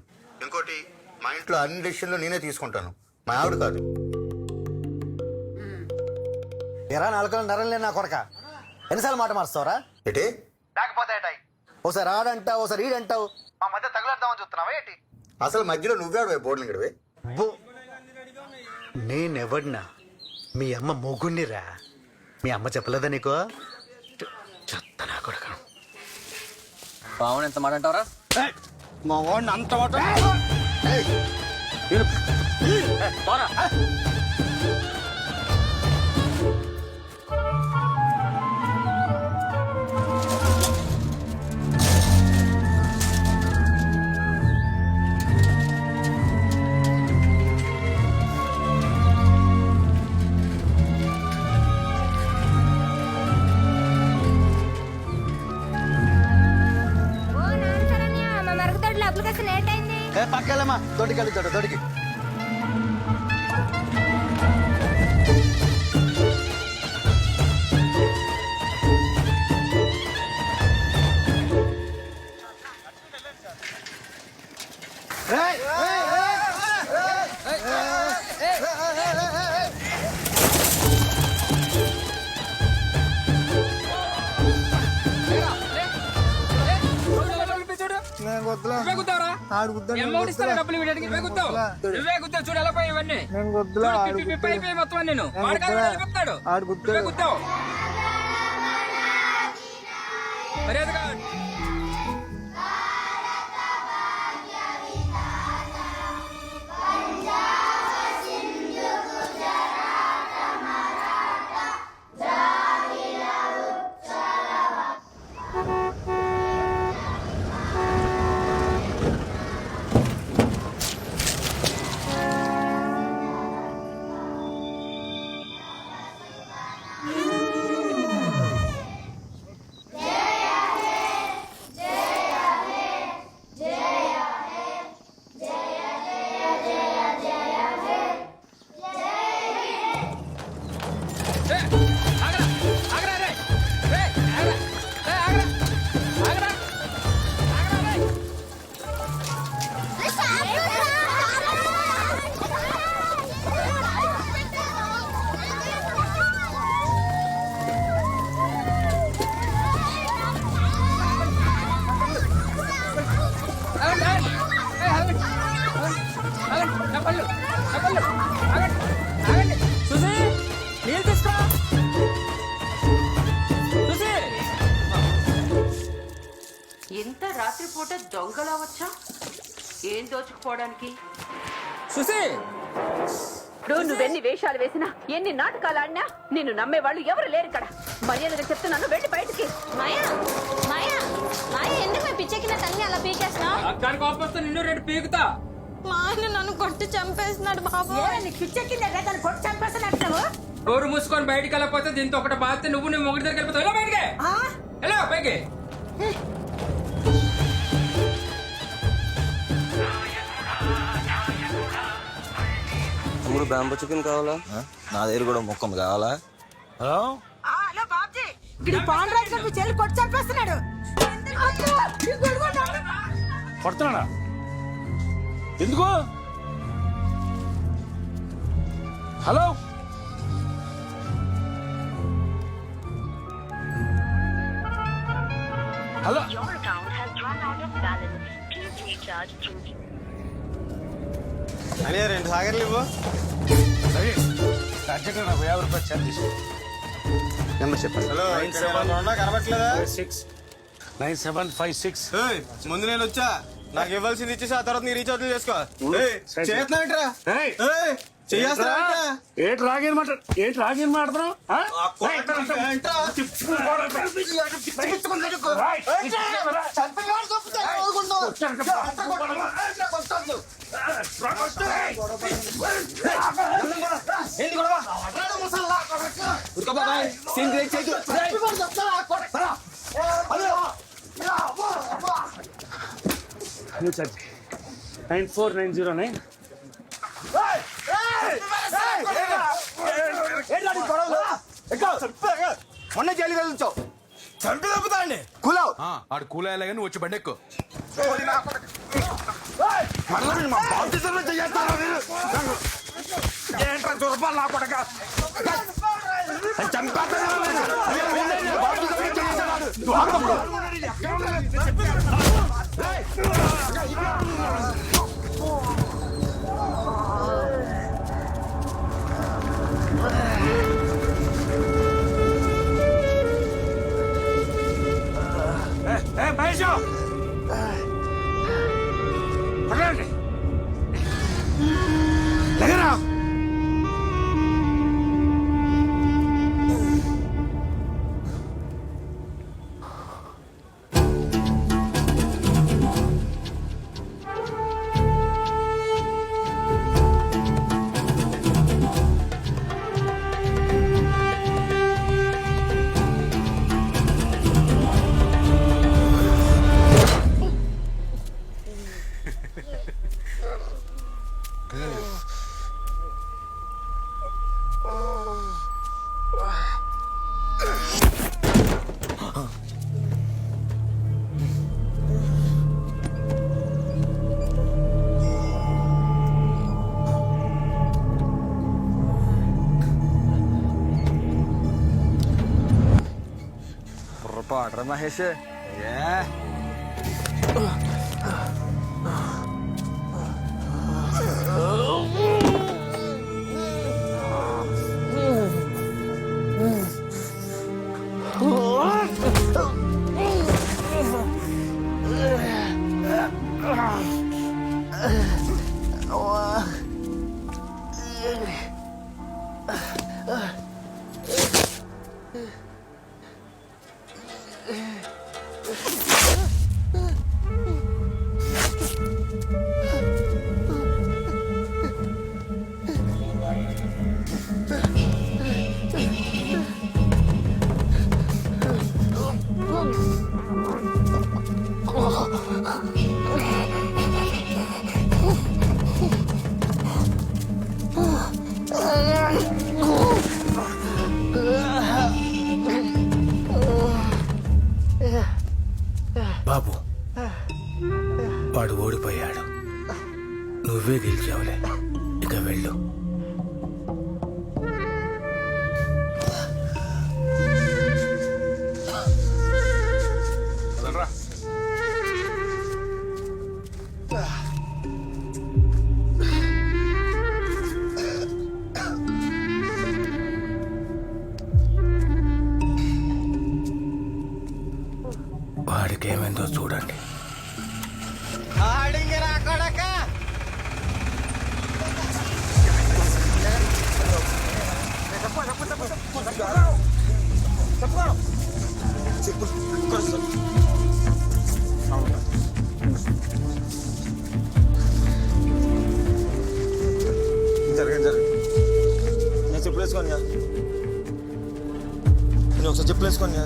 ఇంకోటి, మా ఇంట్లో అన్ని డెసిషన్లు నేనే తీసుకుంటాను, మా ఆవిడ కాదు. ఎరా నాలుకలు నరం నా కొడక, ఎన్నిసార్లు మాట మారుస్తావరా? ఏంటి? లేకపోతే ఓసారి ఆడంటావు, ఓసారి ఈడంటావు, మా మధ్య తగులుద్దామని చూస్తున్నావా ఏంటి? అసలు మధ్యలో నువ్వే బోర్డులు నేనెవడినా? మీ అమ్మ మొగుణ్ణిరా. మీ అమ్మ చెప్పలేదా నీకు? చెత్త నా కొడక. పావును ఎంత మాట అంటావరా? మా వాడిని అంత మాట పక్కలమ్మా, తోటికి వెళ్తాడు తోటికి. ఎంత రాత్రిపూట దొంగలా వచ్చా? ఏం దోచుకుపోవడానికి? నువ్వెన్ని వేషాలు వేసినా, ఎన్ని నాటకాలు ఆడినా నిన్ను నమ్మేవాళ్ళు ఎవరు లేరు ఇక్కడ. మర్యాదగా చెప్తున్నాను, వెళ్ళి బయటికి. మాయా మాయా మాయా, ఎందుకు పిచ్చెక్కిన తల్లి అలా పీకేస్తా? నిన్ను రెండు పీకుతా. మా ఆయన నన్ను కొట్టి చంపేస్తున్నాడు బాబు. పిచ్చెక్కిందే తను కొట్టి చంపేస్తున్నట్టు. డోరు మూసుకొని బయటికి వెళ్ళకపోతే దీంతో ఒకటి బాధ నువ్వు నీ మొగుడి దగ్గరికి వెళ్ళిపోతావు. బయటికి ఎలా పైకి తమ్ముడు బ్యాంబో చికెన్ కావాలా? నా దగ్గర కూడా ముక్కం కావాలా? హలో బాబ్జీ, ఇక్కడ పాన్ రాజు గారు చెల్లి కొట్టి చంపేస్తున్నాడు. కొడుతున్నాడా? ఎందుకు? హలో, హలో, అనే 2 సాగర్లు ఇవ్వు. అర్జెంట్గా నాకు 50 రూపాయలు ఛార్జ్ తీసుకో. నెంబర్ చెప్పండి. హలో, కనబట్లేదా? 9756. ముందు నేను వచ్చా, నాకు ఇవ్వాల్సింది ఇచ్చేసి ఆ తర్వాత నీ రీఛార్జ్ చేసుకో. చేస్తున్నావేంట్రా? ఏంటి రాగేని మాట్లాడుతున్నావు? ఛార్జ్ 94909. మొన్న జైలు కలుగుతావు, చంపి తప్పుతా అండి. కూలావు ఆడు కూలాయలే కానీ వచ్చి బండి ఎక్కువ. ఏంట్రా చురపాలు నా కొడక మహేష్ పడండి లేగరా పాడరా మహేష్ ఏ బాబు వాడు ఓడిపోయాడు, నువ్వే గెలిచావులే, ఇక వెళ్ళు. వాడికి ఏమైందో చూడండి. జరగండి నేను చెప్పులేసుకోండి, నేను ఒకసారి చెప్పులేసుకోండి,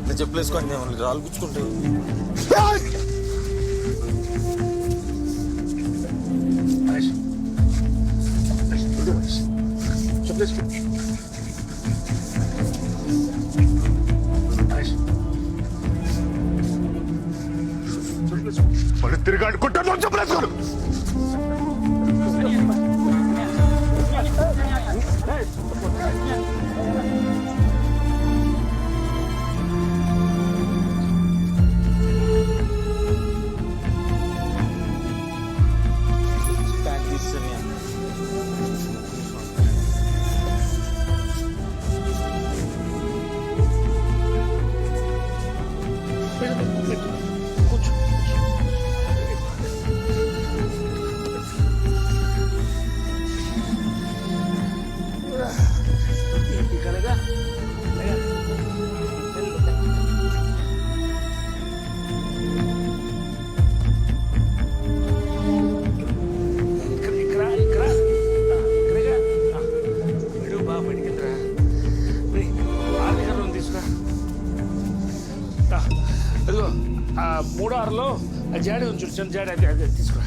నేను చెప్పులేసుకోండి, నేను రాళ్ళు గుచ్చుకుంటే తిరిగాడు కుట్టాను చెప్పలేసుకోరు. మూడో ఆరులో జాడి ఉంచు, చిన్న జాడి అది తీసుకురా.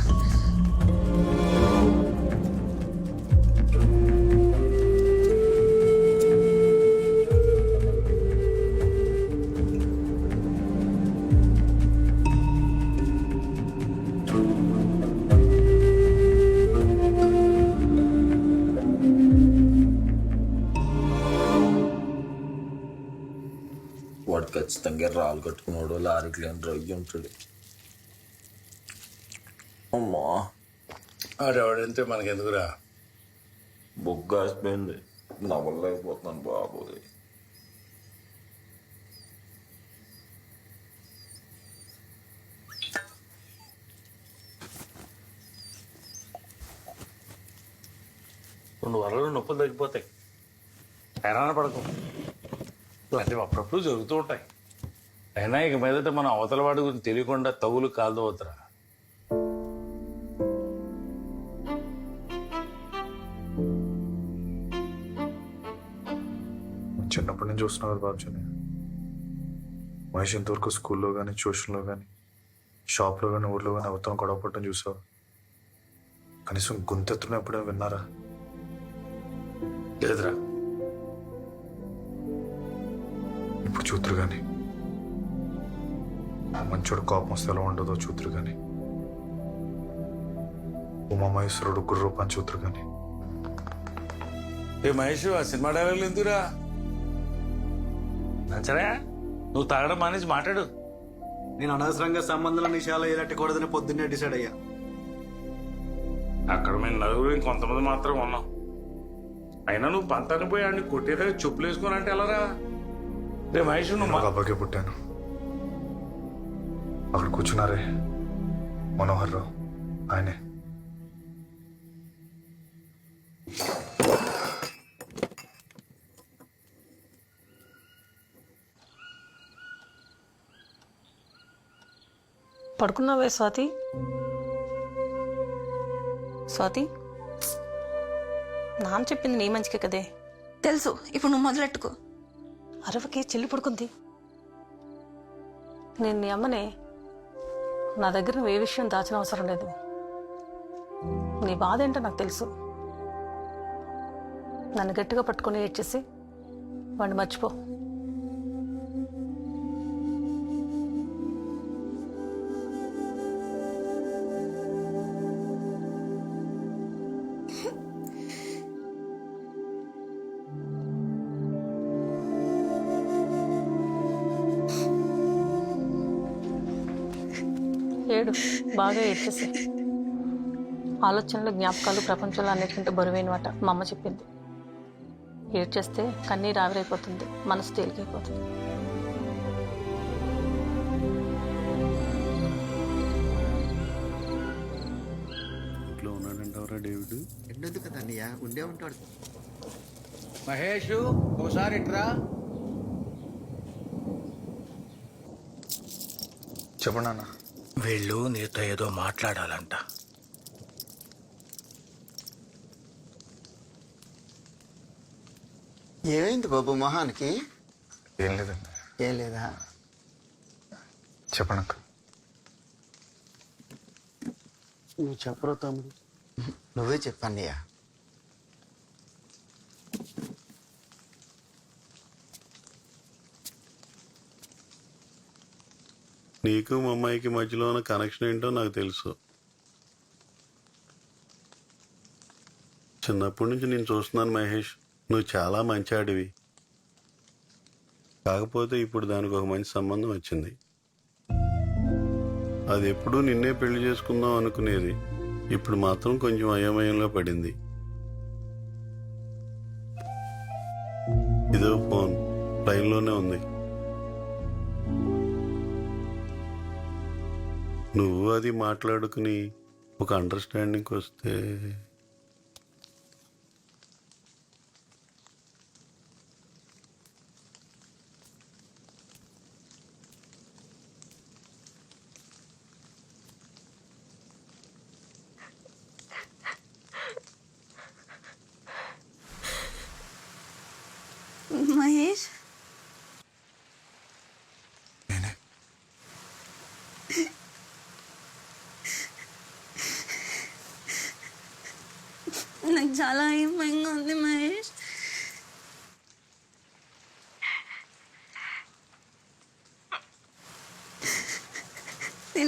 ఖచ్చితంగా రాళ్ళు కట్టుకున్నాడు లారీకి లేని రొయ్యి ఉంటాడు. అమ్మా ఆడెవడంతే మనకెందుకురా. బొగ్గాసిపోయింది, నవ్వలేకపోతున్నాను బాబోయ్. రెండు వారాలు నొప్పులు తగ్గిపోతాయి. హైరాణ పడకు, ఇలాంటివి అప్పుడప్పుడు జరుగుతూ ఉంటాయి. అయినా ఇక మీదట మనం అవతల వాడి గురించి తెలియకుండా తగులు కాల్దవుతురా. చిన్నప్పటి నుంచి చూస్తున్నావు కదా బాబుజీ, మహేష్ ఇంతవరకు స్కూల్లో కానీ ట్యూషన్లో కానీ షాప్లో కానీ ఊర్లో కానీ అవతలం గొడవ పట్టడం చూసావు? కనీసం గొంతెత్తున ఎప్పుడైనా విన్నారా? లేదురా. ఇప్పుడు చూతురు కానీ మంచోడు కోపం వస్తే ఎలా ఉండదో చూతురు కానీ, ఉమామహేశ్వరుడు గుర్రూపాన్ని చూతురు కానీ. ఏ మహేష్, ఆ సినిమా డైలాగులు ఎందుకురా? సరే నువ్వు తాగడం మానేసి మాట్లాడు. నేను అనవసరంగా సంబంధాల నిషాలు ఎలట్టకూడదని పొద్దున్నే డిసైడ్ అయ్యా. అక్కడ మేము నలుగురు ఇంకొంతమంది మాత్రం ఉన్నాం. అయినా నువ్వు పంతానికి పోయి ఆడిని కొట్టేదాకా చెప్పులు వేసుకోనంటే ఎలారా? రే మహేష్, నువ్వు ఒక అబ్బాయికే పుట్టాను. అక్కడ కూర్చున్నారే మనోహర్ రావు, ఆయనే. పడుకున్నావే స్వాతి? స్వాతి, నాన్న చెప్పింది నీ మంచికే కదే. తెలుసు, ఇప్పుడు నువ్వు మొదలెట్టుకో. అరవకే, చెల్లి పడుకుంది. నేను నీ అమ్మనే. నా దగ్గర నువ్వు ఏ విషయం దాచిన అవసరం లేదు. నీ బాధ ఏంటో నాకు తెలుసు. నన్ను గట్టిగా పట్టుకొని ఏడ్చేసి వాడిని మర్చిపో. ఏడు, బాగా ఏడ్చేసి. ఆలోచనలు, జ్ఞాపకాలు ప్రపంచంలో అన్నిటికంటే బరువైనమాట మా అమ్మ చెప్పింది. ఏడ్చేస్తే కన్నీరు ఆవిరైపోతుంది, మనసు తేలికైపోతుంది. ఇంట్లో ఉన్నాడంటావరా డేవిడ్? ఎండదు కదా అన్నయ్య, ఉండే ఉంటాడు. మహేష్ ఓసారి ఇట్రా. చెప్పండి అన్న. వీళ్ళు నీతో ఏదో మాట్లాడాలంట. ఏమైంది బాబు మొహానికి? ఏం లేదండి. ఏం లేదా? చెప్పండి అక్క. నువ్వు చెప్పరు తమ్ముడు. నువ్వే చెప్పన్నయ్య. నీకు మా అమ్మాయికి మధ్యలో ఉన్న కనెక్షన్ ఏంటో నాకు తెలుసు. చిన్నప్పటి నుంచి నేను చూస్తున్నాను మహేష్, నువ్వు చాలా మంచి ఆడివి. కాకపోతే ఇప్పుడు దానికి ఒక మంచి సంబంధం వచ్చింది. అది ఎప్పుడూ నిన్నే పెళ్లి చేసుకుందాం అనుకునేది. ఇప్పుడు మాత్రం కొంచెం అయోమయంలో పడింది. ఇదో ఫోన్ లైన్లోనే ఉంది. నువ్వు అది మాట్లాడుకుని ఒక అండర్స్టాండింగ్కి వస్తే. మహేష్, నాకు చాలా భయంగా ఉంది మహేష్.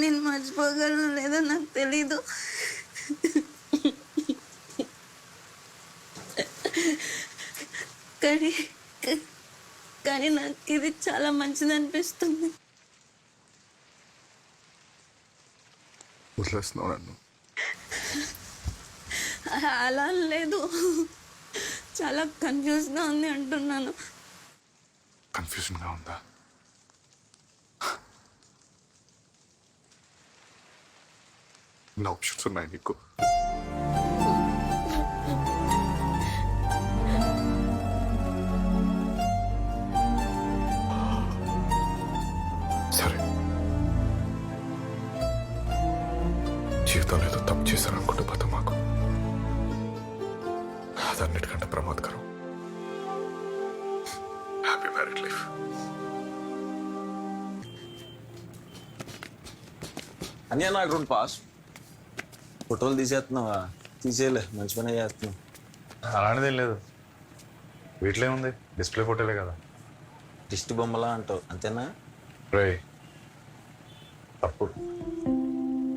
నేను మర్చిపోగలను లేదో నాకు తెలీదు. కానీ కానీ నాకు ఇది చాలా మంచిది అనిపిస్తుంది. వదిలేస్తున్నావు నన్ను? అలా లేదు, చాలా కన్ఫ్యూజ్గా ఉంది అంటున్నాను. కన్ఫ్యూజన్గా ఉందా? నా ఆప్షన్స్ ఉన్నాయి నీకు. సరే, జీవితంలో ఏదో తప్పు చేశాను అనుకుంటే పోతాం మాకు. అదన్నిటికంటే ప్రమాదకరం. Happy married life. అన్నీ నాకు 2 పాస్ ఫోటోలు తీసేస్తున్నావా? తీసేయలే, మంచి పని చేస్తున్నావు. అలాంటిదేం లేదు. వీటిలో ఉంది, డిస్ప్లే ఫోటోలే కదా. దిష్టి బొమ్మలా అంటావు అంతేనా? రే తప్పు.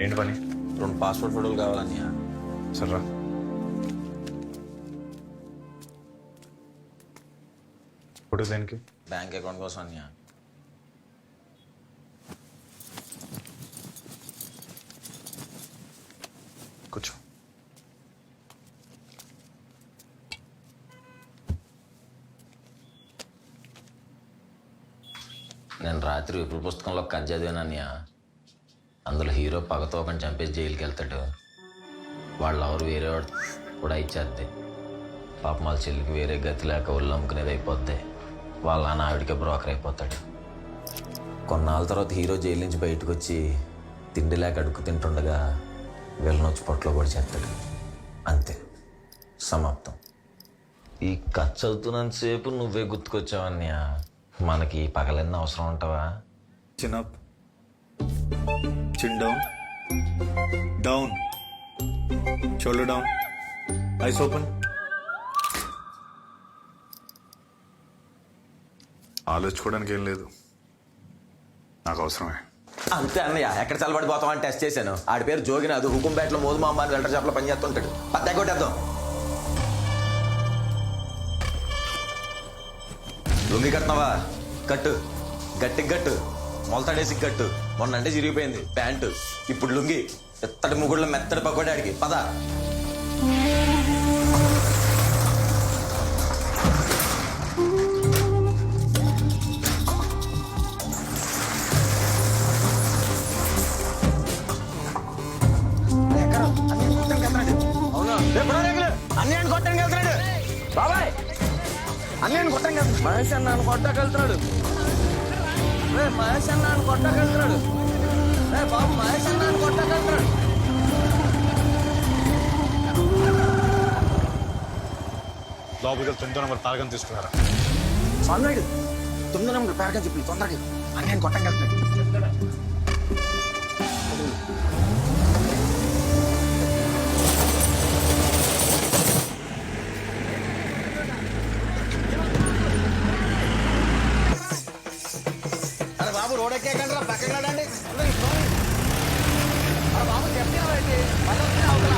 ఏంటి పని? 2 పాస్పోర్ట్ ఫోటోలు కావాలన్నయ్య. సర్రా. ఫోటో దేనికి? బ్యాంక్ అకౌంట్ కోసం అన్నయ్య. కూర్చో. నేను రాత్రి విపుల పుస్తకంలో కథ చదివానన్నయ్య. అందులో హీరో పగతో ఒకని చంపేసి జైలుకి వెళ్తాడు. వాళ్ళు ఎవరు వేరే వాడు కూడా ఇచ్చేద్ది. పాపం వాళ్ళ చెల్లికి వేరే గతి లేక ఒళ్ళు అమ్ముకునేది అయిపోద్ది. వాళ్ళ నాన్న ఆవిడికే బ్రోకర్ అయిపోతాడు. కొన్నాళ్ళ తర్వాత హీరో జైలు నుంచి బయటకు వచ్చి తిండి లేక అడుగు తింటుండగా వీళ్ళని వచ్చి పొట్టలో కూడా చేస్తాడు. అంతే, సమాప్తం. ఈ కథ చదువుతున్నంతసేపు నువ్వే గుర్తుకొచ్చావన్నయ్య. మనకి పగలన్న అవసరం ఉంటావా? Chin up, chin down, down, shoulder down, eyes open. ఆలోచించుకోవడానికి ఏం లేదు, నాకు అవసరమే. అంతే అన్నయ్య. ఎక్కడ చల్లబడిపోతామని టెస్ట్ చేశాను. ఆడి పేరు జోగినాథ్. హుకుంపేటలో మోదు మా అమ్మాని వెల్టర్ షాప్లో పనిచేస్తుంటాడు. పత్తా కొట్టేద్దాం. లుంగి కట్టినవా? కట్టు, గట్టికి కట్టు. మొలతాడేసి కట్టు. మొన్న అంటే చిరిగిపోయింది ప్యాంటు, ఇప్పుడు లుంగి. ఎత్తడి ముగుళ్ళ మెత్తడి పకోడాడికి పద. అన్నయ్యని కొట్టడానికి వెళ్తున్నాడు బాబాయ్. అన్నయ్యని కొట్టడానికి వెళ్తున్నాడు. మహేష్ అన్నాను కొట్టకెళ్తున్నాడు. మహేష్ అన్నాను కొట్టకెళ్తున్నాడు. బాబు మహేష్ అన్నాను కొట్టకెళ్తున్నాడు. లోపలికి 9వ నెంబర్ తారకం తీసుకున్నారా? సొందడు 9వ నెంబర్ పేరకని చెప్పి తొందరగా అన్నయ్యని కొట్టడానికి వెళ్తున్నాడు. బాబు రోడ్ ఎక్కేకండి రా, పక్కకి రాడండి. బాబు చెప్తే అవతల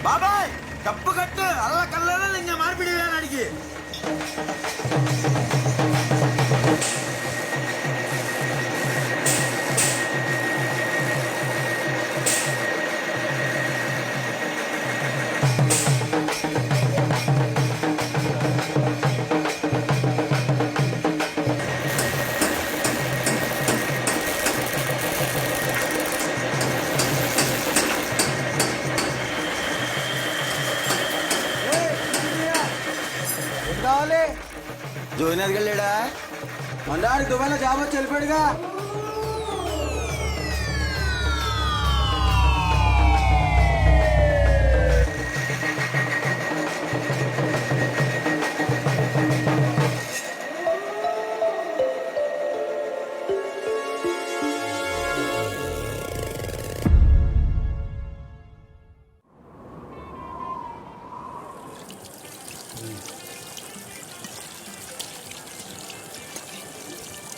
బాబాయ్ డప్పు కట్టు. అల్ల కళ్ళలో ఇంకా మార్పిడి అడిగి ధోని అది వెళ్ళాడా మొన్న దుబాయ్లో జాబ్ వచ్చి వెళ్ళిపోయాడుగా.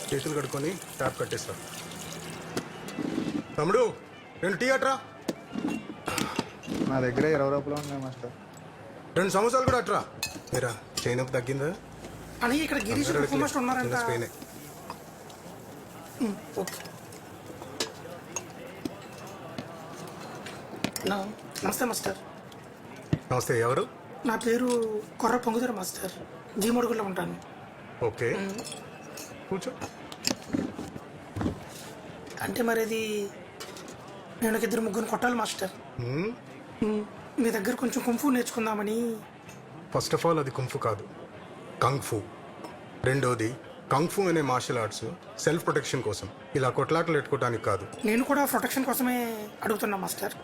చేతులు కడుక్కొని ట్యాప్ కట్టేస్తా. తమ్ముడు 2 టీ అట్రా. నా దగ్గర 20 రూపాయలు ఉన్నాయి మాస్టర్. 2 సమోసాలు కూడా అట్రా. మీరా చైన్ అప్ తగ్గిందా అని ఇక్కడ గిరీష్ మాస్టర్ ఉన్నారంట. స్పెయినే. ఓకే. నమస్తే మాస్టర్. నమస్తే. ఎవరు? నా పేరు కొర్ర పొంగుదర మాస్టర్. జీమడుగులో ఉంటాను. ఓకే కూర్చో. అంటే మరి అది నేను ఒక 2-3 కొట్టాలి మాస్టర్. మీ దగ్గర కొంచెం కుంఫు నేర్చుకుందామని. ఫస్ట్ ఆఫ్ ఆల్ అది కుంఫు కాదు, కంగ్ ఫు. రెండోది కంగ్ ఫు అనే మార్షల్ ఆర్ట్స్ సెల్ఫ్ ప్రొటెక్షన్ కోసం, ఇలా కొట్లాటలు పెట్టుకోవడానికి కాదు. నేను కూడా ప్రొటెక్షన్ కోసమే అడుగుతున్నా మాస్టర్.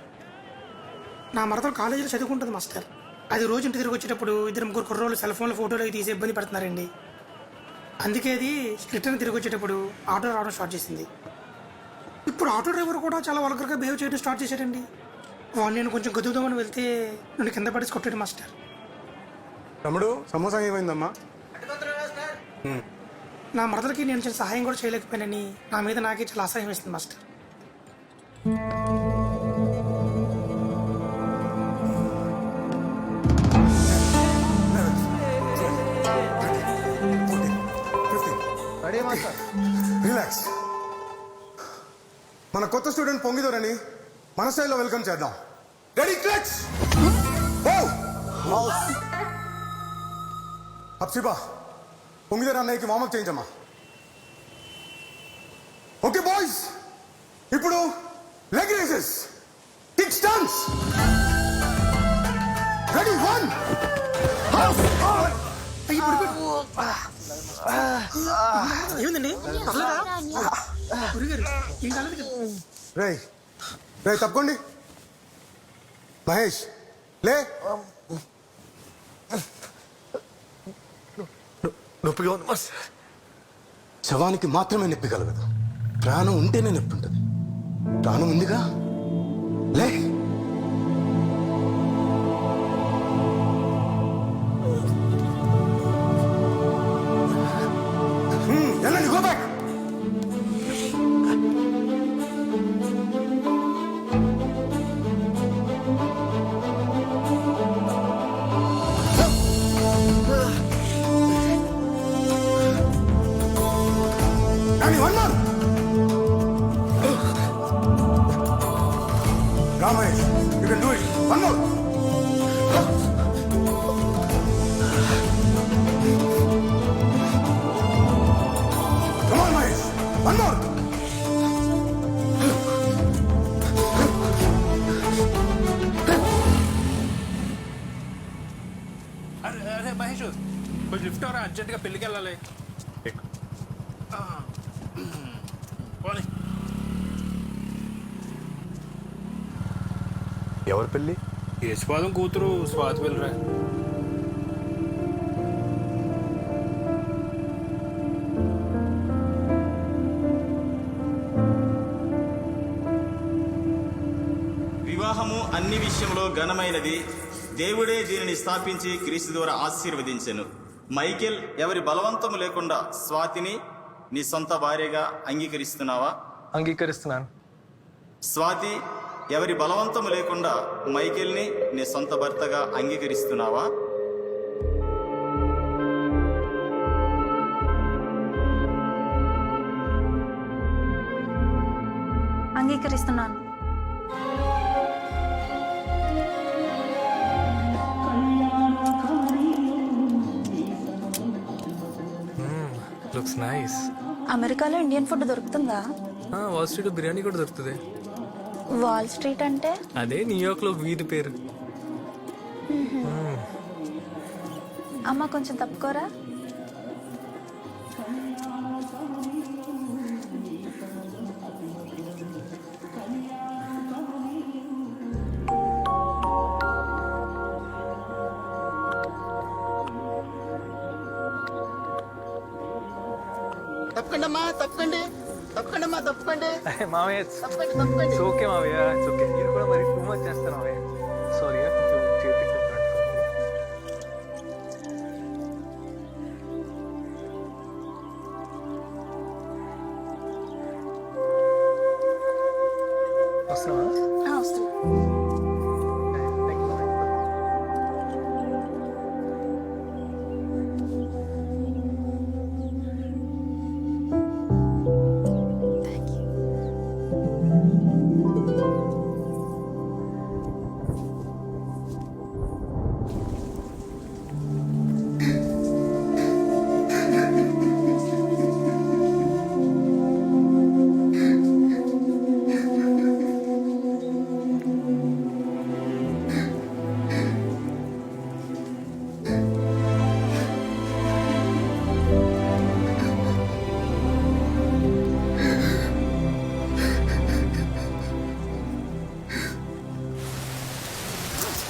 నా మరదలు కాలేజీలో చదువుకుంటుంది మాస్టర్. అది రోజు ఇంటి తిరిగి వచ్చేటప్పుడు 2-3 కుర్రోళ్ళు సెల్ ఫోన్లో ఫోటోలు తీసి ఇబ్బంది పడుతున్నారండి. అందుకే అది రిటర్న్ తిరిగి వచ్చేటప్పుడు ఆటో రావడం స్టార్ట్ చేసింది. ఇప్పుడు ఆటో డ్రైవర్ కూడా చాలా వల్గర్గా బిహేవ్ చేయడం స్టార్ట్ చేశాడండి. వాళ్ళు నేను కొంచెం గదువుదామని వెళ్తే నన్ను కింద పడేసి కొట్టాడు మాస్టర్. తమ్ముడు సమోసా ఏమైందమ్మా? నా మరదలకి నేను చిన్న సహాయం కూడా చేయలేకపోయానని నా మీద నాకే చాలా అసహ్యం వేస్తుంది మాస్టర్. రిలాక్స్. మన కొత్త స్టూడెంట్ పొంగిదోరని మన స్టైల్లో వెల్కమ్ చేద్దాం. Ready clutch. అప్సిబా పొంగిదోర అన్నయ్యకి వార్మప్ చేయించమ్మా. ఓకే బాయ్స్, ఇప్పుడు leg raises, kick stands. Ready 1. ఏమిందండి? రే రే తప్పకోండి. మహేష్ లే. నొప్పిగా ఉంది మాస్. శవానికి మాత్రమే నొప్పి కలగదు, ప్రాణం ఉంటేనే నొప్పి ఉంటుంది. ప్రాణం ఉందిగా, లే. వెళ్ళండి, go back. And one more. Ramesh, you can do it. One more. Come on, Mahesh. One more. అరే మహేష్, కొంచెం లిఫ్ట్ అవరా, అర్జెంట్గా పెళ్ళికి వెళ్ళాలి. ఎవరి పెళ్ళి? యశ్పాదం కూతురు స్వాతి వెళ్ళరా. వివాహము అన్ని విషయంలో ఘనమైనది. దేవుడే దీనిని స్థాపించి క్రీస్తు ద్వారా ఆశీర్వదించెను. మైకేల్, ఎవరి బలవంతము లేకుండా స్వాతిని నీ సొంత భార్యగా అంగీకరిస్తున్నావా? అంగీకరిస్తున్నాను. స్వాతి, ఎవరి బలవంతము లేకుండా మైకేల్ని నీ సొంత భర్తగా అంగీకరిస్తున్నావా? అంగీకరిస్తున్నాను. Looks nice. అమెరికాలో ఇండియన్ ఫుడ్ దొరుకుతుందా? వాల్ స్ట్రీట్ బిర్యానీ కూడా దొరుకుతుంది. వాల్ స్ట్రీట్ అంటే? అదే న్యూయార్క్ లో వీధి పేరు. అమ్మ కొంచెం తప్పుకోరా. తప్పకండి తప్పకండి అమ్మా తప్పకండి మావయ్య తప్పకండి తప్పకండి ఓకే మావయ్య ఇట్స్ ఓకే. మీరు కూడా మరి టూ మచ్ చేస్తారు మావయ్య. సారీ కొంచెం చేతికి వస్తున్నావా? వస్తున్నా.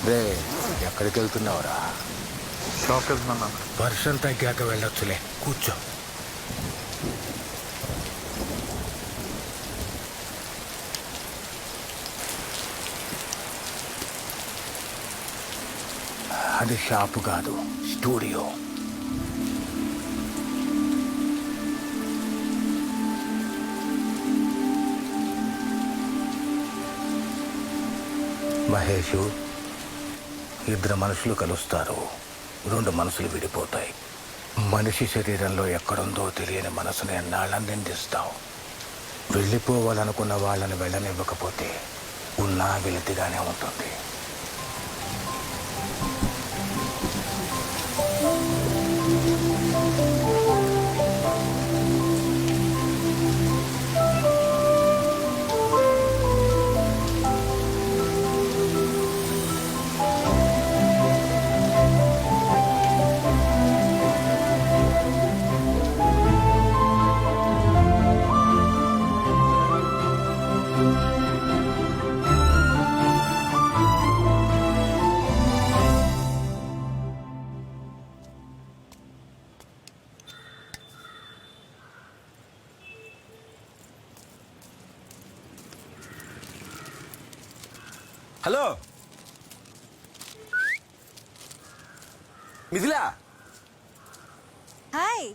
రే ఎక్కడికి వెళ్తున్నావురా? షాప్కి వెళ్తున్నాను. వర్షం తగ్గాక వెళ్ళొచ్చులే, కూర్చో. అది షాపు కాదు, స్టూడియో. మహేషు, ఇద్దరు మనుషులు కలుస్తారు, రెండు మనసులు విడిపోతాయి. మనిషి శరీరంలో ఎక్కడుందో తెలియని మనసుని ఎన్నాళ్ళని నిందిస్తాం. వెళ్ళిపోవాలనుకున్న వాళ్ళని వెళ్ళనివ్వకపోతే ఉన్నా వెలితిగానే ఉంటుంది. Hello Mithila, hi.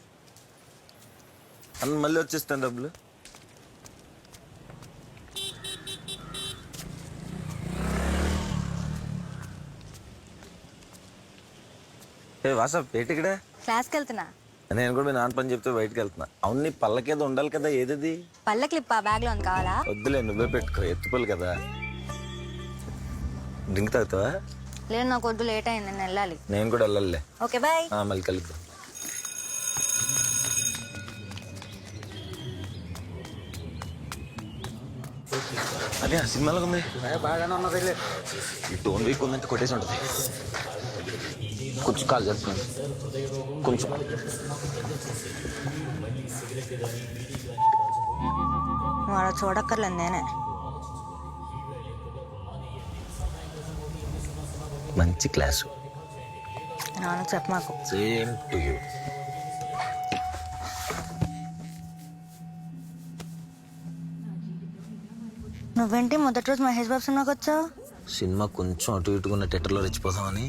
అన్న మళ్ళీ వచ్చేస్తాను డబ్బులు. ఏ వాసప్ ఏంటి ఇక్కడ? క్లాస్కి వెళ్తున్నా. నేను కూడా మీ నాన్న పని చెప్తే బయటకు వెళ్తున్నా. అవును, నీ పళ్ళకేదో ఉండాలి కదా, ఏదది? పళ్ళ క్లిప్ బ్యాగ్ లో కావాలా? వద్దులే, నువ్వే పెట్టుకో, ఎత్తుపల్లి కదా. డ్రింక్ తాగుతావా? లేదు, నాకు వద్దు, లేట్ అయింది, నేను వెళ్ళాలి. నేను కూడా వెళ్ళాలిలే. Okay bye. మళ్ళీ కలుద్దాం. అదే ఆ సినిమాలో ఉంది, బాగానే ఉన్నది. ఈ టోన్ వీక్ ఉందంటే కొట్టేసి ఉంటుంది. కొంచెం కాల్ చేస్తున్నాను, కొంచెం. నువ్వు అలా చూడక్కర్లేదు, నేనే. మంచి క్లాసు. నాన్న చెప్పమాకు. Same to you. నువ్వేంటి మొదటి రోజు మహేష్ బాబు సినిమాకి వచ్చావు? సినిమా కొంచెం అటు ఇటుకున్న థియేటర్లో రెచ్చిపోతామని.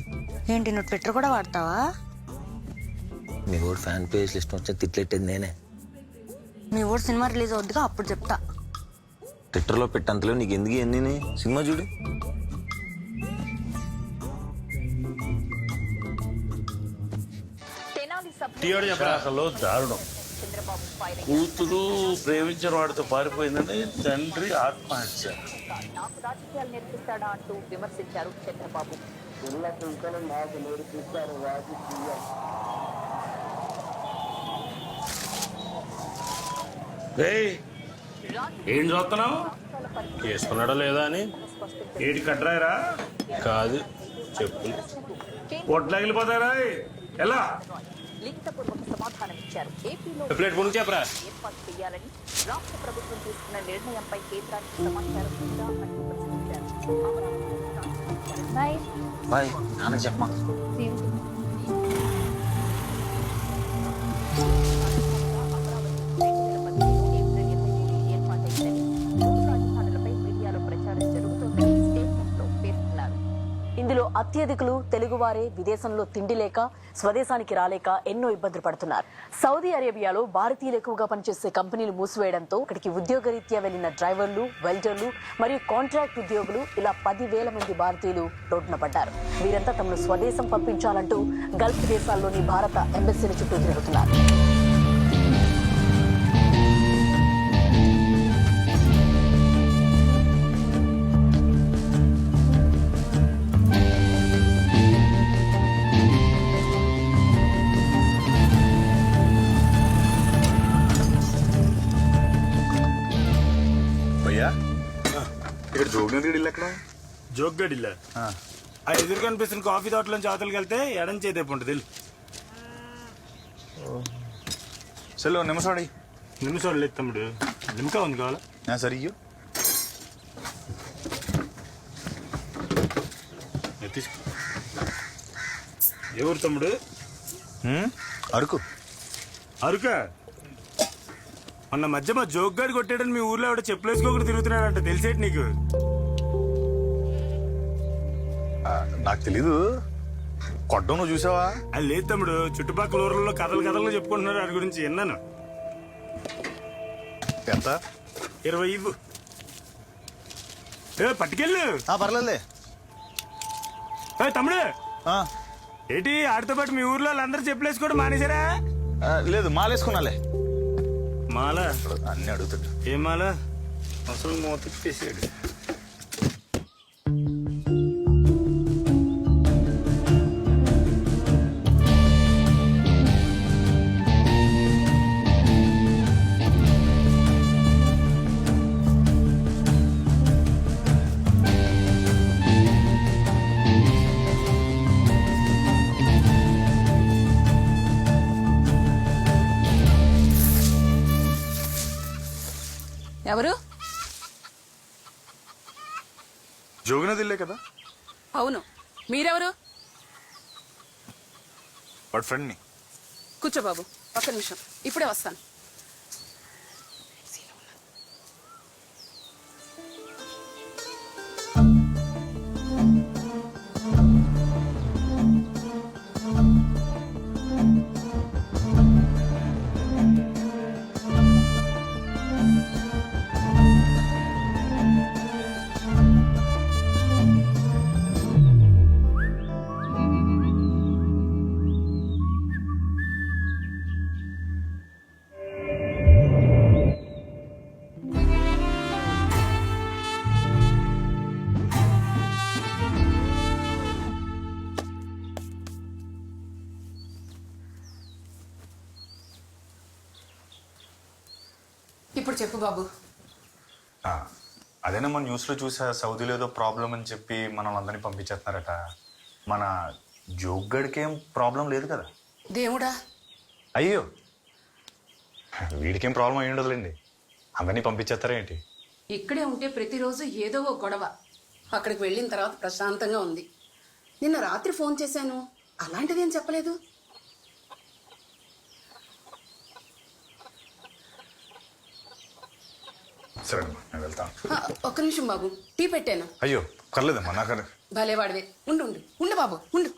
ఏంటి, నువ్వు ట్విట్టర్ కూడా వాడతావా? మీ కూడా ఫ్యాన్ పేజ్ లిస్ట్ వచ్చి తిట్లెట్టేది నేనే. మీ ఊరు సినిమా రిలీజ్ అవుద్దిగా, అప్పుడు చెప్తా. ట్విట్టర్లో పెట్టంతలో నీకు ఎందుకు ఇవన్నీ? సినిమా చూడు. అసలు దారుణం. కూతురు ప్రేమించిన వాడితో పారిపోయిందని తండ్రి ఆత్మహత్య. నేర్పిస్తాడా అంటూ విమర్శించారు చంద్రబాబు. ఏం చూస్తున్నావు? చేసుకున్నాడా లేదా అని. ఏటి కట్రాయరా? కాదు, చెప్పు. పొట్లగిలిపోతారా? ఎలా లిఖితపూర్వక సమాధానం ఇచ్చారు. ఏపీలో ప్లేట్ ముందు చెప్పరా. ఏర్పాటు చేయాలని రాష్ట్ర ప్రభుత్వం తీసుకున్న నిర్ణయంపై కేంద్రానికి సమాచారం ఉందా అని ప్రశ్నించారు. బాయ్ నాన్న చెప్పమా. అత్యధికులు తెలుగువారే విదేశంలో తిండి లేక స్వదేశానికి రాలేక ఎన్నో ఇబ్బందులు పడుతున్నారు. సౌదీ అరేబియాలో భారతీయులు ఎక్కువగా పనిచేసే కంపెనీలు మూసివేయడంతో ఇక్కడికి ఉద్యోగరీత్యా వెళ్లిన డ్రైవర్లు, వెల్డర్లు మరియు కాంట్రాక్ట్ ఉద్యోగులు ఇలా 10,000 మంది భారతీయులు రోడ్డున పడ్డారు. వీరంతా తమను స్వదేశం పంపించాలంటూ గల్ఫ్ దేశాల్లోని భారత ఎంబసీల చుట్టూ తిరుగుతున్నారు. ఇక్కడ జోగినగర్ ఇల్లు ఎక్కడ? జోగ్గడ్ ఇల్లా? ఆ ఎదురు కనిపిస్తున్న కాఫీ తోటలోంచి అవతలకి వెళ్తే ఎడం చేతేపు ఉంటుంది. సెల్లో నిమిషాడి నిమిషాలు లేదు తమ్ముడు, నిమ్మకా ఉంది కావాలా? సరే ఇయ్యు. తీసుకో. ఎవరు తమ్ముడు? అరకు. అరుకా? మొన్న మధ్య మా జోగ్గాడు కొట్టాడని మీ ఊర్లో ఆవిడ చెప్పులేసుకోకుండా తిరుగుతున్నాడంట, తెలిసేటి నీకు? నాకు తెలీదు. కొట్టడం నువ్వు చూసావా? అది లేదు తమ్ముడు, చుట్టుపక్కల ఊర్లలో కథలు చెప్పుకుంటున్నారు వాడి గురించి, విన్నాను. ఎంత? 20 ఇవ్వు. పట్టుకెళ్ళు. పర్లేదులే. తమ్ముడు ఏంటి ఆడితో పాటు మీ ఊర్లో వాళ్ళందరూ చెప్పులేసుకోవడం మానేశారా? లేదు, మాలేసుకున్నాలే. మాల? అన్ని అడుగుతాడు. ఏం మాల? అసలు మూతకి తీసాడు. ఎవరు? జోగినది ఇల్లే కదా? అవును. మీరెవరు? వాడి ఫ్రెండ్ని. కూర్చో బాబు, ఒక్క నిమిషం, ఇప్పుడే వస్తాను. ఇప్పుడు చెప్పు బాబు. అదేనా న్యూస్లో చూసా, సౌదీలో ఏదో ప్రాబ్లం అని చెప్పి మనల్ని అందరినీ పంపించేస్తున్నారట. మన జోగ్గడికేం ప్రాబ్లం లేదు కదా? దేవుడా. అయ్యో, వీడికేం ప్రాబ్లం అయ్యి ఉండదులేండి. అందరినీ పంపించేస్తారా ఏంటి? ఇక్కడే ఉంటే ప్రతిరోజు ఏదో ఒక గొడవ. అక్కడికి వెళ్ళిన తర్వాత ప్రశాంతంగా ఉంది. నిన్న రాత్రి ఫోన్ చేశాను, అలాంటిదేం చెప్పలేదు. సరే నేను వెళ్తాను. ఒక్క నిమిషం బాబు, టీ పెట్టాను. అయ్యో పర్లేదమ్మా, నాకు భలేవాడివే. ఉండు ఉండు ఉండు బాబు, ఉండు.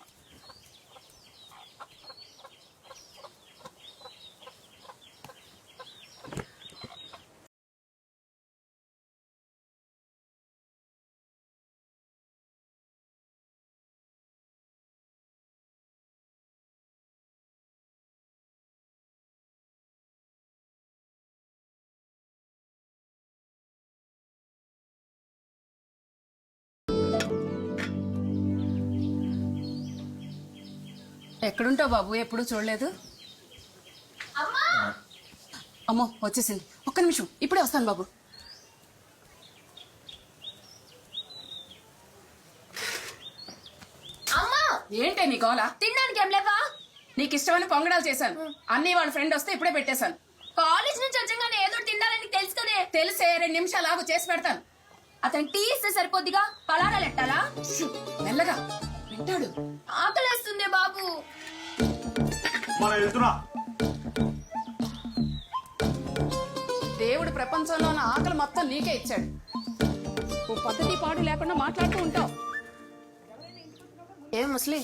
ఎక్కడుంటావు బాబు? ఎప్పుడు చూడలేదు. అమ్మో వచ్చేసింది, ఒక్క నిమిషం, ఇప్పుడే వస్తాను బాబు. ఏంటే నీ గోల? తినడానికి ఏం లేవా? నీకు ఇష్టమైన పొంగడాలు చేశాను. అన్నీ వాళ్ళ ఫ్రెండ్ వస్తే ఇప్పుడే పెట్టేశాను. కాలేజ్ నుంచి వచ్చాగానే ఏదో తినాలని తెలుసు కదే. తెలిసే 2 నిమిషాలు ఆగు, చేసి పెడతాను. అతను టీ ఇస్తే సరిపోద్దిగా, పలారాలు ఎట్టాలా? మెల్లగా వింటాడు. ఆకలేస్తుంది బాబు. మనం వెళ్తున్నా. దేవుడు ప్రపంచంలో ఉన్న ఆకలి మొత్తం నీకే ఇచ్చాడు. ఓ పద్ధతి పాడు లేకుండా మాట్లాడుతూ ఉంటావు. ఏం ముస్లి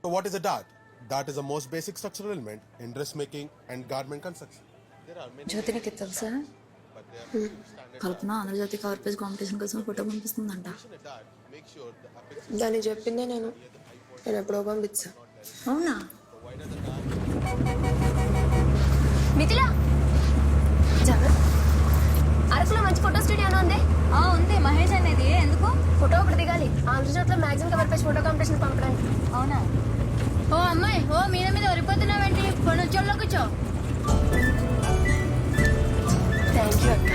So what is a dart? Dart is the most basic structural element in dressmaking and garment construction. There are many. జ్యోతి నీకు తెలుసా కల్పన ఆంధ్రజ్యోతి కవర్ పేజ్ కాంపిటీషన్ కోసం photo పంపిస్తుందంట. Make sure the apex దాన్ని చెప్పిందే నేను ఎప్పుడో పంపించా. అవునా? మిథిలా అరకులో మంచి ఫోటో స్టూడియో ఉంది. ఉంది మహేష్ అనేది. ఎందుకు? ఫోటో ఒకటి దిగాలి. ఆంధ్రజ్యోతిలో magazine cover page photo competition పంపడానికి. అవునా? ఓ అమ్మాయి, ఓ మీద మీద ఒరిపోతున్నావేంటి? కొన్ని చోళ్ళ కూర్చో. థ్యాంక్ యూ అక్క.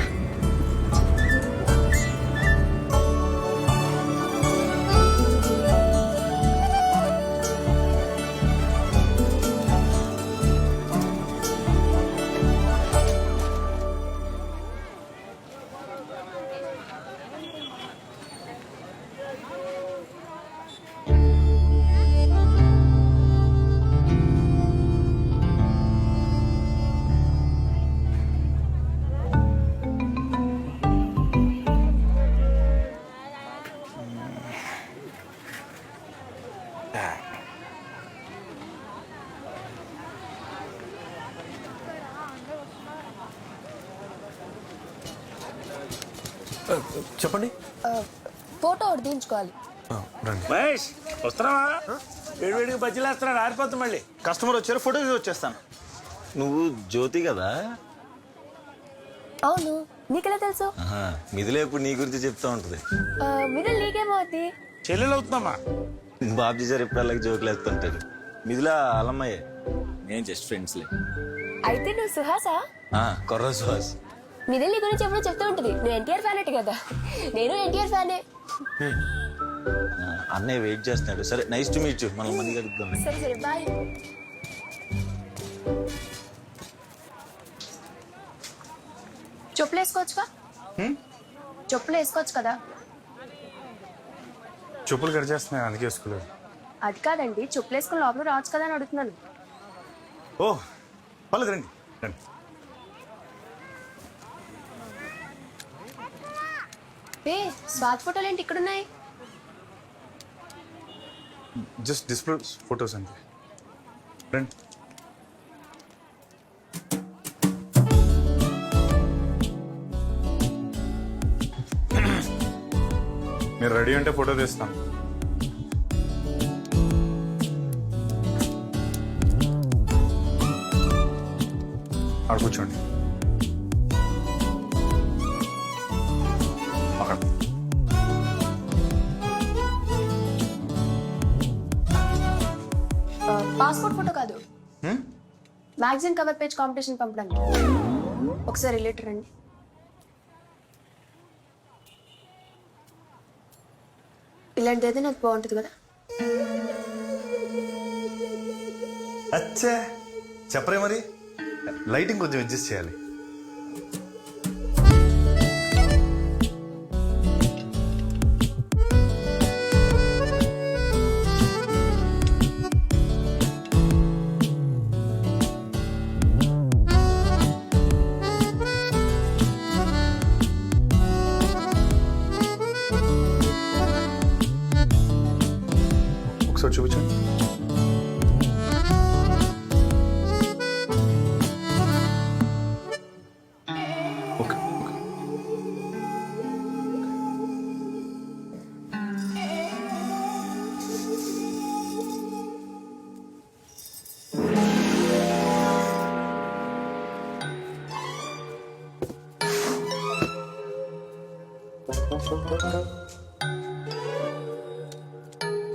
చెప్పండి. ఫోటో ఒకటి తీయించుకోవాలి. మహేష్ వస్తున్నావా? వేడివేడికి బజ్జీలు వేస్తున్నాడు, ఆరిపోతుంది మళ్ళీ. కస్టమర్ వచ్చారు, ఫోటో తీసి వచ్చేస్తాను. నువ్వు జ్యోతి కదా? అవును, నీకెలా తెలుసు? మిథిల ఎప్పుడు నీ గురించి చెప్తా ఉంటది. మిథిల నీకేమవుద్ది? చెల్లెలు అవుతుందమ్మా. బాబ్జీ సార్ ఎప్పుడు అలాగే జోకులు వేస్తుంటారు. మిథిల అలమ్మయ్యే, నేను జస్ట్ ఫ్రెండ్స్లే. అయితే నువ్వు సుహాసా? కొర్ర సుహాస్. మిథిల నీ గురించి ఎప్పుడు చెప్తూ ఉంటుంది. నువ్వు ఎన్టీఆర్ ఫ్యాన్ అట్టు కదా. నేను ఎన్టీఆర్ ఫ్యానే. అన్నయ్య వెయిట్ చేస్తున్నాడు. సరే, నైస్ టు మీట్ యు. మనం మంది కలుద్దాం. సరే సరే, బాయ్. చెప్పులు వేసుకోవచ్చుగా? చెప్పులు వేసుకోవచ్చు కదా? చెప్పులు కట్ చేస్తున్నాయి, అందుకే వేసుకోలేదు. అది కాదండి, చెప్పులు వేసుకుని లోపల రావచ్చు కదా అని అడుగుతున్నాను. ఓ పర్లేదు, రండి రండి. ఏ స్వాత్ ఫోటోలు ఏంటి ఇక్కడ ఉన్నాయి? జస్ట్ డిస్ప్లే ఫొటోస్ అంతే. రండి. మీరు రెడీ అంటే ఫోటో తీస్తాను. అక్కడ కూర్చోండి. అక్కడ పాస్పోర్ట్ ఫోటో కాదు, మ్యాగజైన్ కవర్ పేజ్ కాంపిటీషన్ పంపడానికి. ఒకసారి రిలేటర్ రండి. ఇలాంటిది అయితే నాకు బాగుంటుంది కదా. అచ్చా చెప్పరే, మరి లైటింగ్ కొంచెం అడ్జస్ట్ చేయాలి. ఒకసారి చూపించండి. Okay okay.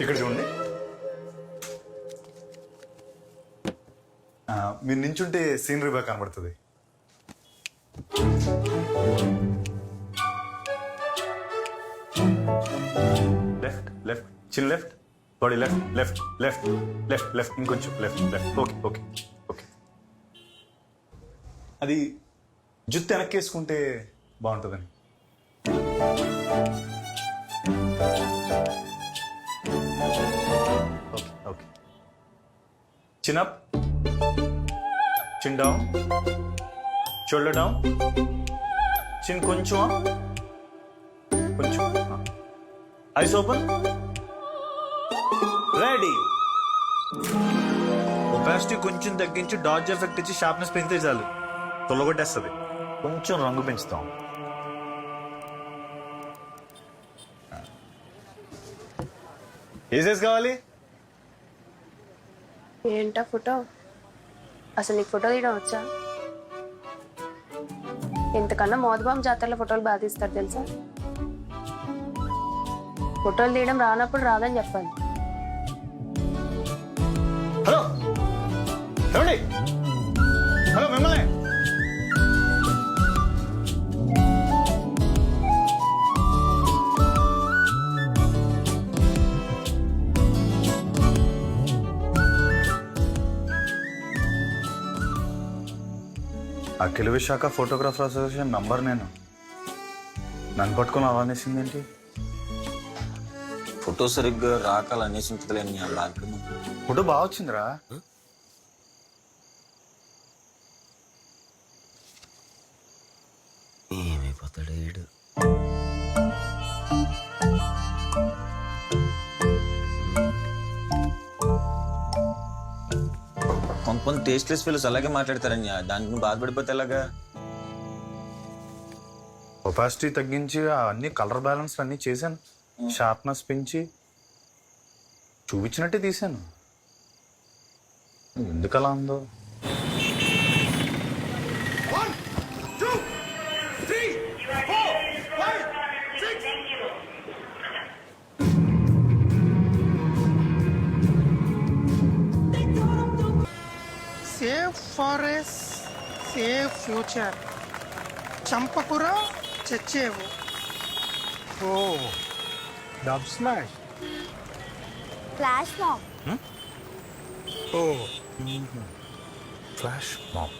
ఇక్కడ చూడండి. మీరు నించుంటే సీనరీ బాగా కనబడుతుంది. Left left, chin left, body left left left left left, ఇంకొంచెం left left. Okay okay okay. అది జుత్తు వెనక్కేసుకుంటే బాగుంటుందని. chin up, chin down, shoulder down, chin కొంచెం up, కొంచెం eyes open, ready. ఒపాసిటీ కొంచెం తగ్గించి డాడ్జ్ ఎఫెక్ట్ ఇచ్చి షార్ప్నెస్ పెంచితే చాలు తొలగొట్టేస్తుంది. కొంచెం రంగు పెంచుతాం. ఏ సైజ్ కావాలి? ఏంటా ఫోటో? అసలు నీకు ఫోటో తీయడం వచ్చా? ఇంతకన్నా మోదబాం జాతరలో ఫోటోలు బాగా తీస్తారు తెలుసా? ఫోటోలు తీయడం రానప్పుడు రాదని చెప్పాలి. హలో ఏమండి? హలో మిమ్మల్ని. అఖిల విశాఖ ఫోటోగ్రాఫర్ అసోసియేషన్ నంబర్ నన్ను పట్టుకొని అవానేసింది ఏంటి? ఫోటో సరిగ్గా రాకాలనేసి ఉంటుందిలేని ఫోటో బాగా వచ్చిందిరా. ఏమైపోతాడు వీడు? కొంతమంది టేస్ట్లెస్ ఫీల్స్ అలాగే మాట్లాడతారని దానికి నువ్వు బాధపడిపోతే ఎలాగా? ఒపాసిటీ తగ్గించి అన్ని కలర్ బ్యాలెన్స్ అన్నీ చేశాను, షార్ప్నెస్ పెంచి చూపించినట్టే తీశాను. ఎందుకు అలా ఉందో? సేవ్ ఫారెస్ట్ సేవ్ ఫ్యూచర్ చంపకుర చచ్చేవు. ఓ డబ్ స్మాష్. Flash mob. ఓ ఫ్లాష్ మామ్.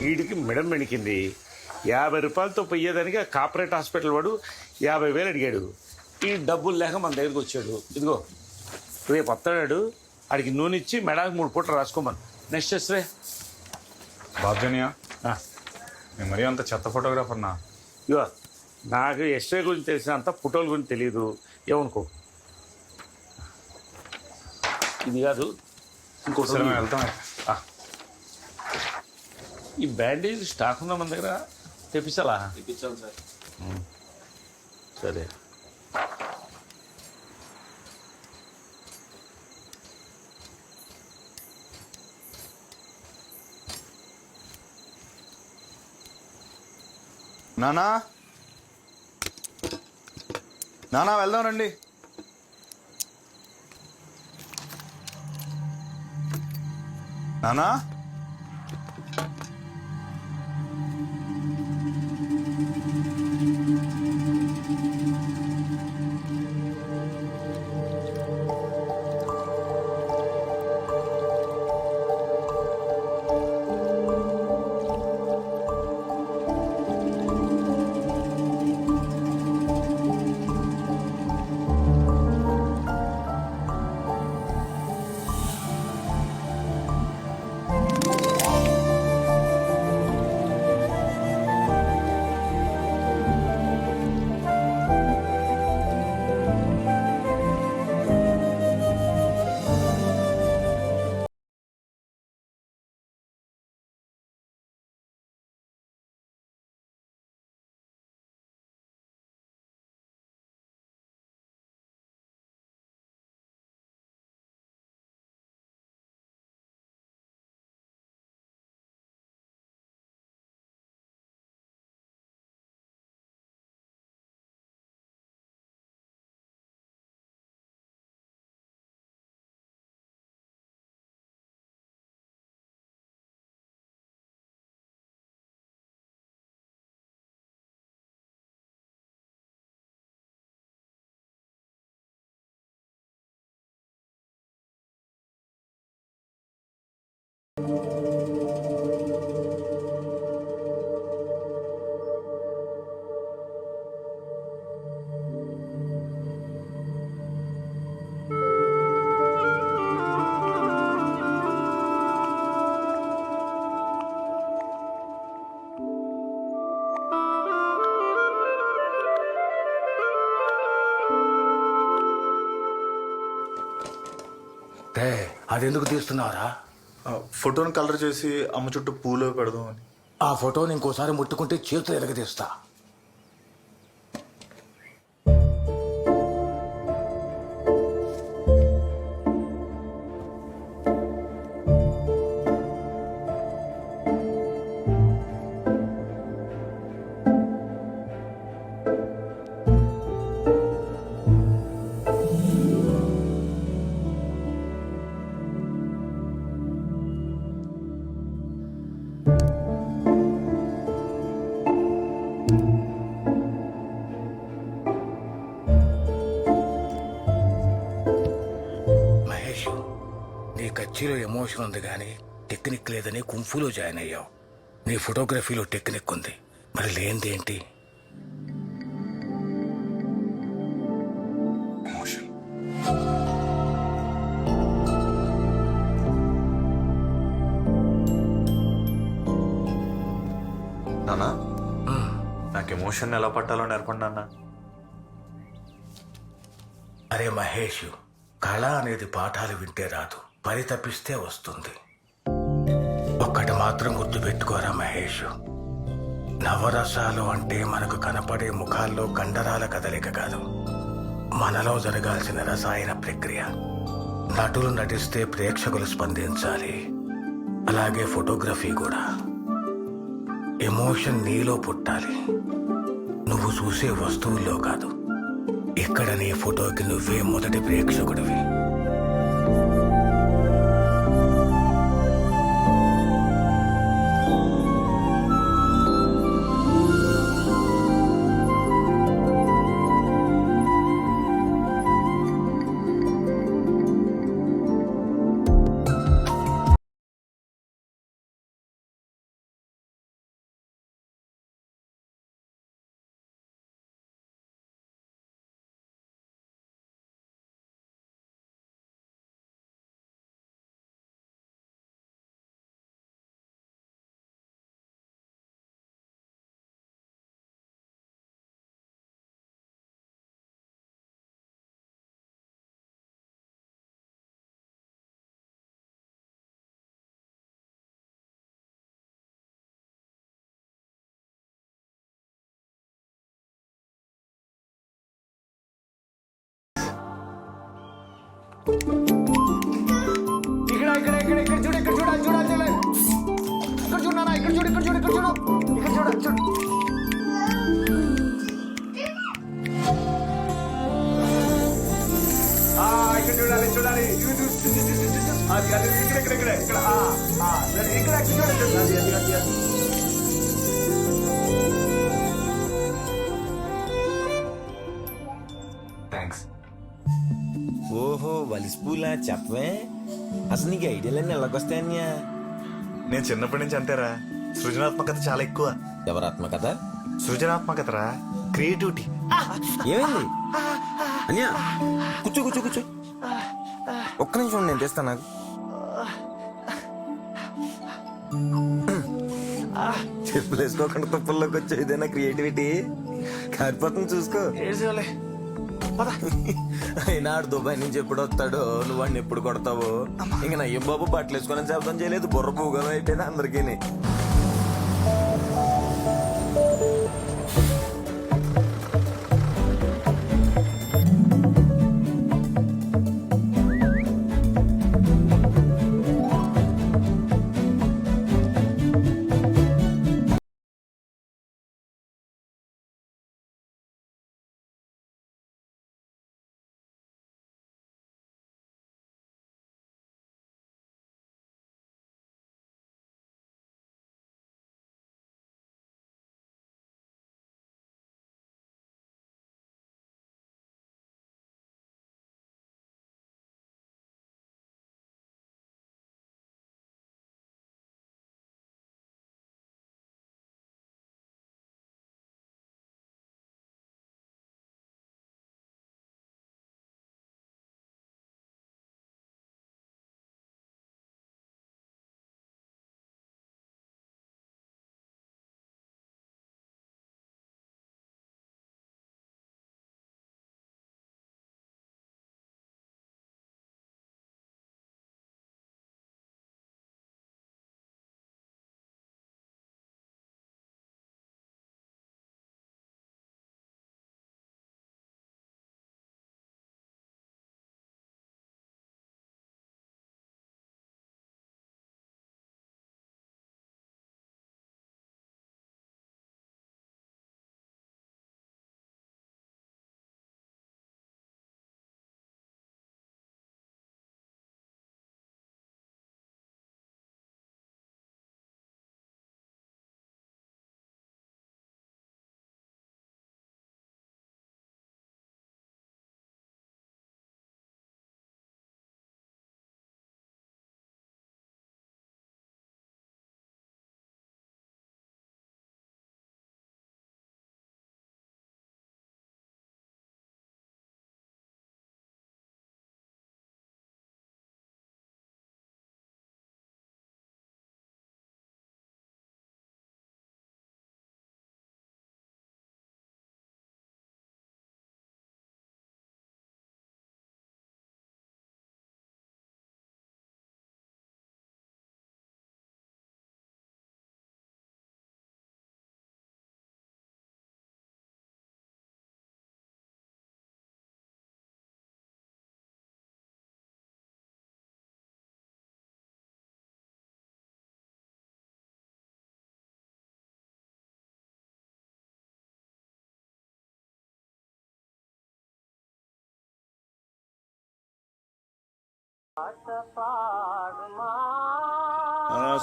వీడికి మెడ మెణికింది. 50 రూపాయలతో పోయేదానికి ఆ కార్పొరేట్ హాస్పిటల్ వాడు 50,000 అడిగాడు. ఈ డబ్బులు లేక మన దగ్గరికి వచ్చాడు. ఇదిగో రేపు వస్తాడు, ఆడికి నూనె ఇచ్చి మెడకి 3 పూటలు రాసుకోమను. నెక్స్ట్ ఎస్రే బాబ్జనియా మరీ అంత చెత్త ఫోటోగ్రాఫర్ నా. ఇగో నాకు ఎస్రే గురించి తెలిసినంత ఫోటోల గురించి తెలియదు ఏమనుకో. ఇది కాదు ఇంకోటి వెళ్తాం. ఈ బ్యాండేజ్ స్టాక్ ఉందా మన దగ్గర? తెప్పించాలా? తెప్పించాలి సార్. సరే నానా నానా వెళ్దాం రండి. నానా అదెందుకు తీస్తున్నావురా? ఫోటోని కలర్ చేసి అమ్మ చుట్టూ పూలు పెడదాం అని. ఆ ఫోటోని ఇంకోసారి ముట్టుకుంటే చేతులు ఎరగదీస్తా. కచ్చిలో ఎమోషన్ ఉంది కానీ టెక్నిక్ లేదని కుంఫులో జాయిన్ అయ్యావు. నీ ఫోటోగ్రఫీలో టెక్నిక్ ఉంది, మరి లేనిదేంటి? నాన్న, నాకు ఎమోషన్ ఎలా పట్టాలో నేర్పండి నాన్న. అరే మహేష్, కళ అనేది పాఠాలు వింటే రాదు, పరితపిస్తే వస్తుంది. ఒక్కటి మాత్రం గుర్తుపెట్టుకోరా మహేష్, నవరసాలు అంటే మనకు కనపడే ముఖాల్లో కండరాల కదలిక కాదు, మనలో జరగాల్సిన రసాయన ప్రక్రియ. నటులు నటిస్తే ప్రేక్షకులు స్పందించాలి, అలాగే ఫోటోగ్రఫీ కూడా. ఎమోషన్ నీలో పుట్టాలి, నువ్వు చూసే వస్తువుల్లో కాదు. ఇక్కడ నీ ఫోటోకి నువ్వే మొదటి ప్రేక్షకుడివి. ఇక్కడ ఇక్కడ ఇక్కడ ఇక్కడ చూడు, ఇక్కడ చూడాలి చూడాలి చూడాలి, ఇక్కడ చూడు నాన్న, ఇక్కడ చూడు ఇక్కడ చూడు ఇక్కడ చూడు ఇక్కడ చూడు చూడు. ఇక్కడ చూడాలి చూడాలి, అది అది ఇక్కడ ఇక్కడ ఇక్కడ ఇక్కడ ఇక్కడ చూడండి, అది అది అది అది. థ్యాంక్స్. ఓహో వలిసిపూలా చెప్పవే, అసలు నీకు ఐడియాలన్నీ ఎలాగొస్తాయన్యా? నేను చిన్నప్పటి నుంచి అంతేరా, సృజనాత్మకత చాలా ఎక్కువ. ఎవరి ఆత్మకథ? సృజనాత్మకతరా, క్రియేటివిటీ. ఏమైంది అన్యా? కూర్చో కూర్చో కూర్చో, ఒక్క నిమిషం నేను తెస్తాను నాకు. చెప్పులు వేసుకోకుండా తుప్పల్లోకి వచ్చే ఇదేనా క్రియేటివిటీ? కారిపోతుంది చూసుకో. అయినా దుబాయ్ నుంచి ఎప్పుడు వస్తాడో, నువ్వు వాడిని ఎప్పుడు కొడతావో. ఇంక నయ్యం బాబు బట్టలు వేసుకొని శబ్దం చేయలేదు, బుర్ర భూగోళం అయిపోయింది అందరికీ.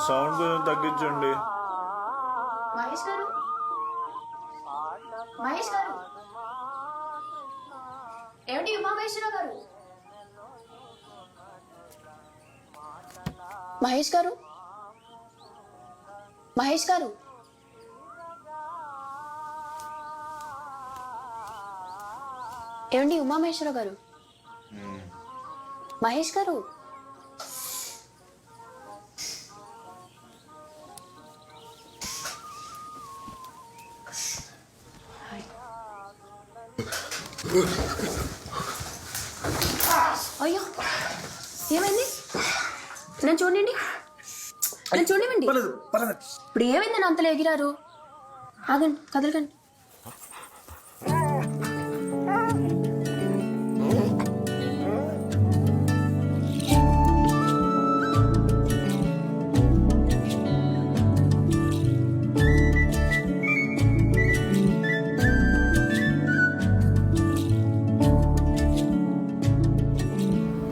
సౌండ్ కొంచెం తగ్గించండి. మహేష్ గారు, మహేష్ గారు, ఏమిటి ఉమామహేశ్వరరావు గారు? మహేష్ గారు, మహేష్ గారు, ఏమండి ఉమామహేశ్వరరావు గారు? మహేష్ గారు, అయ్యో ఏమైంది? నన్ను చూడండి, నన్ను చూడండి. ఇప్పుడు ఏమైంది? అంతలో ఎగిరారు. ఆగండి, కదలకండి.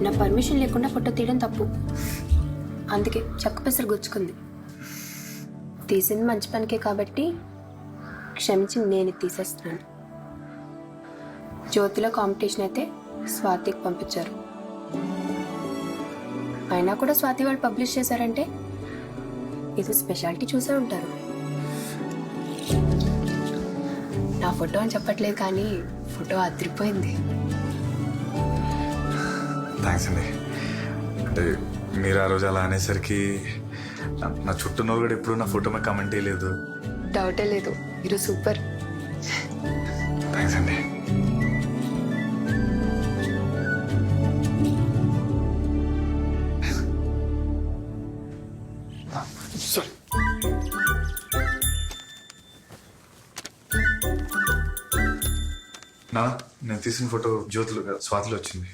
నా పర్మిషన్ లేకుండా ఫోటో తీయడం తప్పు, అందుకే చెక్క పెసరు గుచ్చుకుంది. తీసింది మంచి పనికే కాబట్టి క్షమించి నేను తీసేస్తున్నాను. జ్యోతిలో కాంపిటీషన్ అయితే స్వాతికి పంపించారు. అయినా కూడా స్వాతి వాళ్ళు పబ్లిష్ చేశారంటే ఇది స్పెషాలిటీ చూసే ఉంటారు. నా ఫోటో అని చెప్పట్లేదు కానీ ఫోటో అదిరిపోయింది. థ్యాంక్స్ అండి. అంటే మీరు ఆ రోజు అలా అనేసరికి నా చుట్టూ కూడా ఎప్పుడు నా ఫోటో మీద కమెంట్ చేయలేదు. డౌటే లేదు, మీరు సూపర్. థ్యాంక్స్ అండి. నేను తీసిన ఫోటో జ్యోతిలో స్వాతిలో వచ్చింది.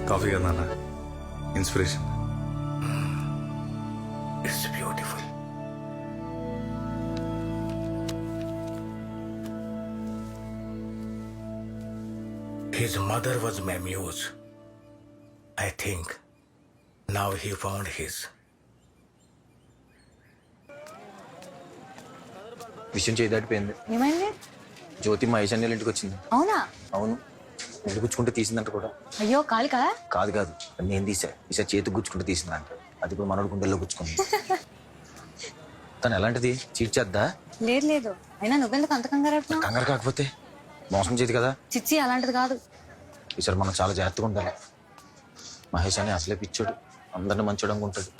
కాఫీ కదా నాన్న, inspiration. It's beautiful. His mother was my muse. I think now he found his. విషయం చేయదాటిపోయింది. ఏమైంది? జ్యోతి మహేష్ అన్నయ్య ఇంటికి వచ్చింది. అవునా? అవును, ఇల్లు గుచ్చుకుంటే తీసిందంట కూడా. అయ్యో కాలు కదా? కాదు కాదు, నేను తీసా. ఈసారి చేతికి గుచ్చుకుంటే తీసిందంట. అది ఇప్పుడు మనోడు గుండెల్లో గుచ్చుకుంది. తను ఎలాంటిది? చీట్ చేద్దా? లేదు లేదు, అయినా నువ్వెందుకు అంత కంగారు పడుతున్నావు? కంగారు కాకపోతే మోసం చేతి కదా. చిచ్చి అలాంటిది కాదు. ఈసారి మనం చాలా జాగ్రత్తగా ఉండాలి. మహేష్ అని అసలే పిచ్చోడు, అందరిని మంచోడు అనుకుంటాడు.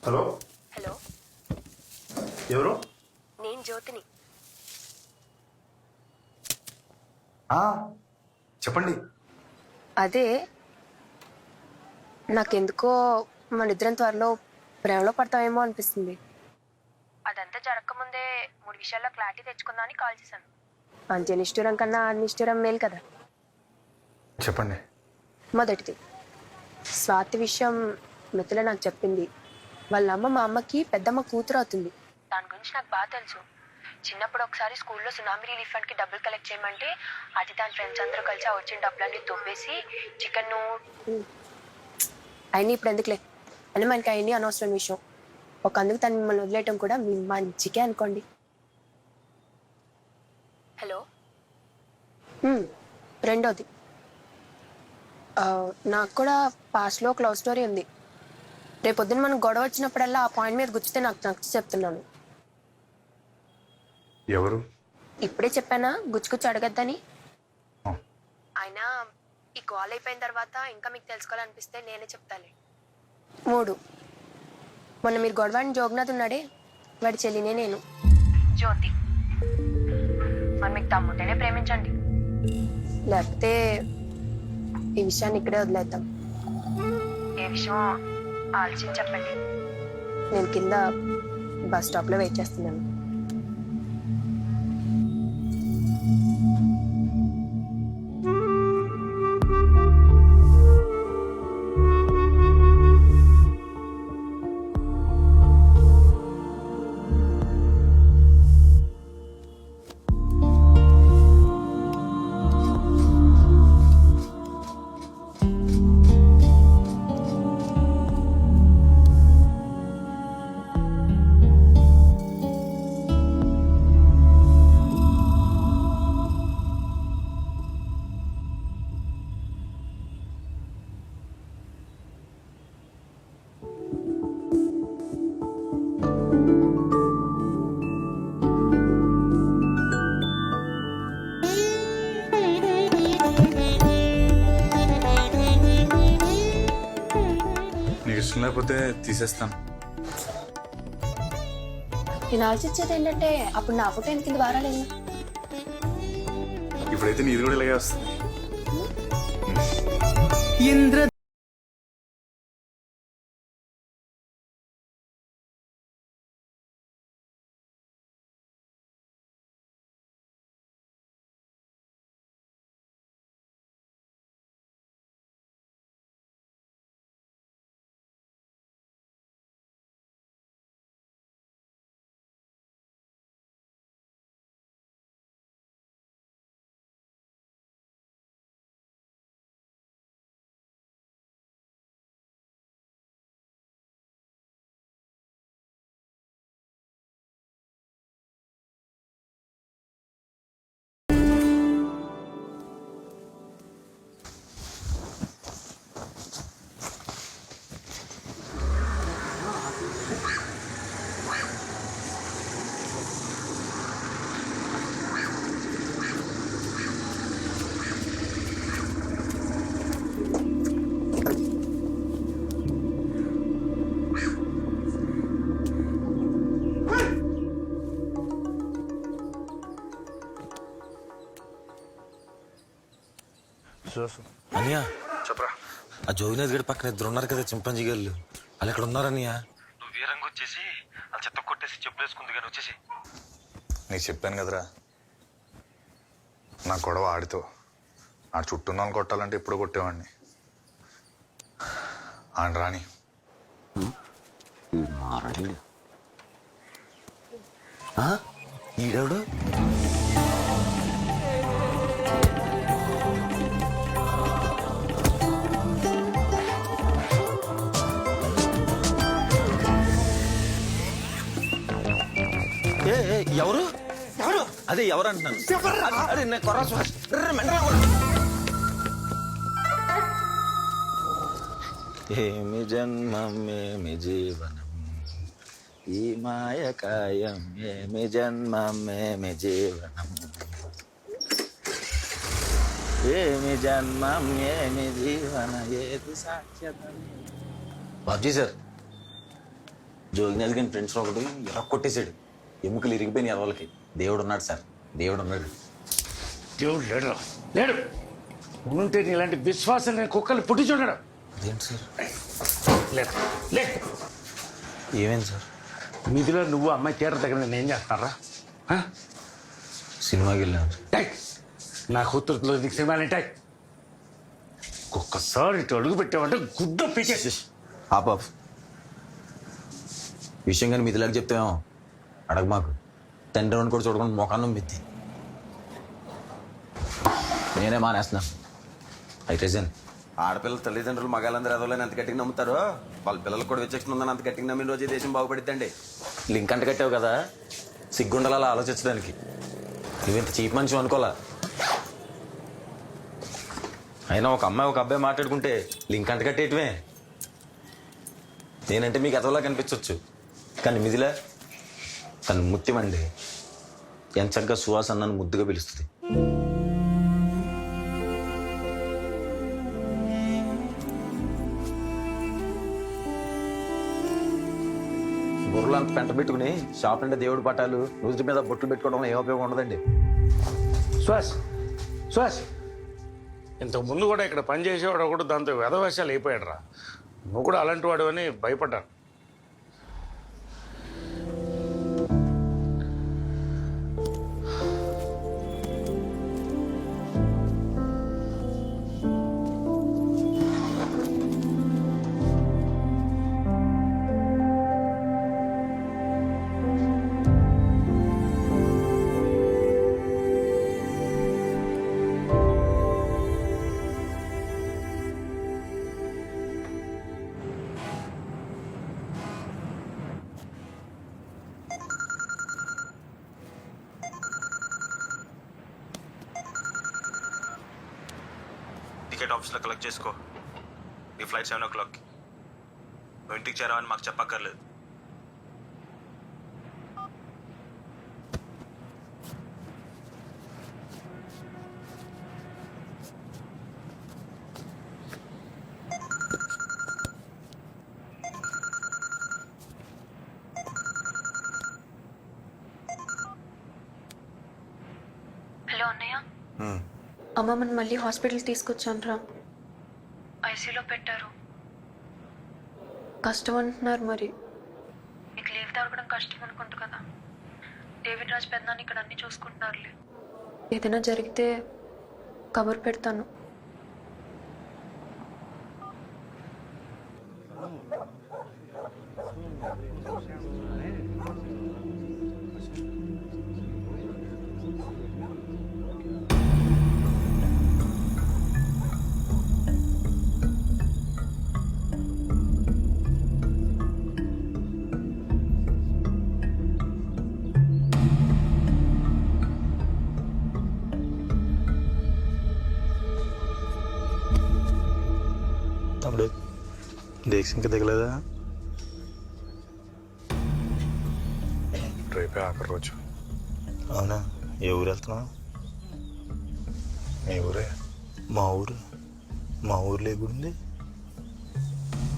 హలో. హలో, ఎవరు? నేను జ్యోతిని. చెప్పండి. అదే, నాకెందుకో మన ఇద్దరం త్వరలో ప్రేమలో పడతామేమో అనిపిస్తుంది. అదంతా జరగకముందే 3 విషయాల్లో క్లారిటీ తెచ్చుకుందామని కాల్ చేశాను. అంత్య నిష్ఠురం కన్నా నిష్ఠురం మేలు కదా. చెప్పండి. మొదటిది, స్వాతి విషయం మిథుల నాకు చెప్పింది. వాళ్ళ అమ్మ మా అమ్మకి పెద్దమ్మ కూతురు అవుతుంది. దాని గురించి నాకు బాగా తెలుసు. చిన్నప్పుడు ఒకసారి స్కూల్లో సునామీ రిలీఫ్ ఫండ్కి డబ్బులు కలెక్ట్ చేయమంటే అది దాని ఫ్రెండ్స్ అందరూ కలిసి ఆ వచ్చిన డబ్బులన్నీ దొబ్బేసి చికెన్ అయినా ఇప్పుడు ఎందుకులే అని మనకి అయినా అనవసరం విషయం. ఒక అందుకు తను మిమ్మల్ని వదిలేయటం కూడా మీ మంచికే అనుకోండి. హలో. రెండోది, నాకు కూడా పాస్ట్లో ఒక లవ్ స్టోరీ ఉంది. రేపొద్దున మనం గొడవ వచ్చినప్పుడల్లా ఆ పాయింట్ మీద గుచ్చితే నాకు నచ్చి చెప్తున్నాను. ఎవరు? ఇప్పుడే చెప్పానా గుచ్చుకుచ్చి అడగద్దని. అయినా ఈ కాల్ అయిపోయిన తర్వాత ఇంకా మీకు తెలుసుకోవాలనిపిస్తే నేనే చెప్తాలే. 3, మొన్న మీరు గొడవని జోగ్నాథ్ ఉన్నాడే, వాడి చెల్లినే నేను, జ్యోతి. మరి మీకు తమ్ముంటేనే ప్రేమించండి, లేకపోతే ఈ విషయాన్ని ఇక్కడే వదిలేద్దాం. ఏ విషయం ఆలోచించి చెప్పండి. నేను కింద బస్ స్టాప్లో వెయిట్ చేస్తున్నాను. లేకపోతే తీసేస్తాను. నేను ఆలోచించేది ఏంటంటే అప్పుడు నా ఫోటో కింద వారాలేదు. ఇప్పుడైతే నీది కూడా ఇలాగే వస్తుంది. అనియా చెప్పరా. ఆ జోగినాథ్ గడి పక్కన ఇద్దరు ఉన్నారు కదా చింపాంజీ గారు, వాళ్ళు ఎక్కడ ఉన్నారనియా? నువ్వు వీరంగా వచ్చేసి వాళ్ళు చెత్త కొట్టేసి చెప్పులు వేసుకుంది కానీ వచ్చేసి. నీకు చెప్పాను కదరా, నా గొడవ ఆడితో. ఆడు చుట్టూ వాళ్ళని కొట్టాలంటే ఎప్పుడు కొట్టేవాడిని. ఆడు రాని. ఈడెవడు? ఎవరు ఎవరు అదే ఎవరు అంటున్నాను. అరే నేను కొర్రా సుహాస్. ఏమి జన్మం ఏమి జీవనం ఈ మాయకాయం ఏమి జన్మం ఏమి జీవనం ఏమి జన్మం ఏమి జీవన ఏది సాక్ష్యతం. బాబ్జీ సార్, జోగినాథ్ గారి ఫ్రెండ్స్ ఒకటి ఎలా కొట్టేశాడు. ఎముకలు ఇరిగిపోయినాయి వాళ్ళకి. దేవుడు ఉన్నాడు సార్, దేవుడు ఉన్నాడు. దేవుడు లేడు, లేడు. ఉంటే ఇలాంటి విశ్వాసం లేని కుక్కలు పుట్టి చూడడం. అదేంటి సార్? లేదు లేదు. ఏమైంది సార్? మిథిలో నువ్వు అమ్మాయి థియేటర్ దగ్గర నేను ఏం చేస్తానరా? సినిమాకి వెళ్ళాను. నా కూతురులో నీకు సినిమాలు ఏంటాయి? ఒక్కసారి ఇటు అడుగు పెట్టావంటే గుడ్డ పీకేసి. ఆపాప్ విషయం కానీ మిథిలాకి చెప్తామేమో అడగ మాకు. తండ్రి అని కూడా చూడకుండా మొఖాన్నం మెత్తి నేనే మానేస్తున్నా. అయితే ఆడపిల్లల తల్లిదండ్రులు మగాళ్ళందరూ ఎదవలేని అంత గట్టిగా నమ్ముతారో వాళ్ళ పిల్లలకు కూడా విచక్షణ ఉందని అంత గట్టిగా నమ్మిన రోజే దేశం బాగుపడిద్దండి. లింక్ అంట కట్టావు కదా, సిగ్గుండాలి అలా ఆలోచించడానికి. నువ్వింత చీప్ మనిషి అనుకోలా. అయినా ఒక అమ్మాయి ఒక అబ్బాయి మాట్లాడుకుంటే లింక్ అంట కట్టేయటమే. నేనంటే మీకు ఎదవలా కనిపించవచ్చు, కానీ మిథిలా తను ముత్యమండి. ఎంత చక్కగా సుహాస్ అన్నను ముద్దుగా పిలుస్తుంది. బుర్రలు అంత పెంట పెట్టుకుని షాప్ అంటే దేవుడి పటాలు రోజు మీద బొట్లు పెట్టుకోవడం ఏ ఉపయోగం ఉండదండి. సుహాస్ ఇంతకు ముందు కూడా ఇక్కడ పనిచేసేవాడు కూడా దాంతో వెధవేషాలు అయిపోయాడు రా. నువ్వు కూడా అలాంటి వాడు అని భయపడ్డాను. టికెట్ ఆఫీస్లో కలెక్ట్ చేసుకో. నీ ఫ్లైట్ 7 o'clock. నువ్వు ఇంటికి చేరావని మాకు చెప్పక్కర్లేదు. హలో అన్నయ్య, అమ్మమ్మని మళ్ళీ హాస్పిటల్ తీసుకొచ్చాను రా. ఐసీలో పెట్టారు. కష్టం అంటున్నారు. మరి నీకు లీవ్ దొరకడం కష్టం అనుకుంటు కదా. డేవిడ్ రాజ్ పెద్దనాన్ని ఇక్కడ అన్ని చూసుకుంటున్నారులే. ఏదైనా జరిగితే కబురు పెడతాను. తమ్ముడు దేక్స్ ఇంకా దిగలేదా? రేపే ఆఖరి రోజు. అవునా? ఏ ఊరు వెళ్తున్నావు? ఏ ఊరే? మా ఊరు. మా ఊర్లో ఏ గుడి ఉంది?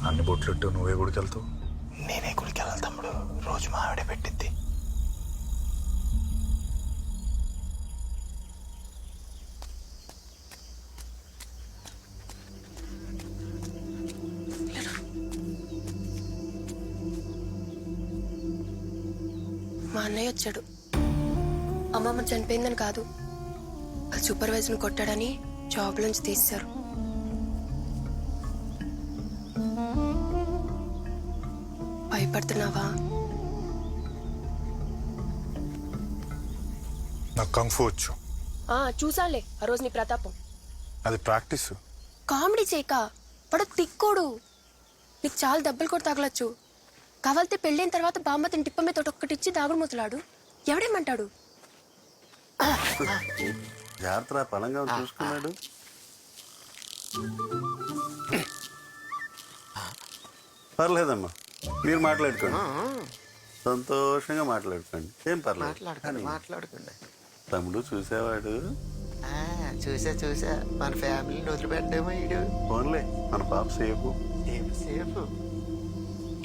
అన్ని బొట్లెట్టు నువ్వే గుడికి వెళ్తావు? నేనే గుడికి వెళ్ళాలి తమ్ముడు. రోజు మా ఆవిడే పెట్టిద్ది. మా అన్నయ్య వచ్చాడు. అమ్మమ్మ చనిపోయిందని కాదు, వాళ్ళ సూపర్వైజర్ని కొట్టాడని జాబ్ నుంచి తీశారు. భయపడుతున్నావా? నాకు కంఫు వచ్చు. చూసాలే ఆ రోజు నీ ప్రతాపం. అది ప్రాక్టీస్. కామెడీ చేయక, వాడు తిక్కోడు. నీకు చాలా దెబ్బలు కూడా తగలొచ్చు. కావాలితే పెళ్ళైన తర్వాత బామ్మతిని టిప్ప మీద ఒక్కటిచ్చి దాగుడు ముతలాడు. ఎవడేమంటాడు? జాగ్రత్త, పలంగా చూసుకున్నాడు. పర్లేదమ్మా, మీరు మాట్లాడుకోండి, సంతోషంగా మాట్లాడుకోండి. ఏం పర్లేదు. మాట్లాడుకోండి. తమ్ముడు చూసేవాడు. చూసా మన ఫ్యామిలీని వదిలిపెట్టేమో ఈడు. ఫోన్లే, మన పాప సేపు. సేపు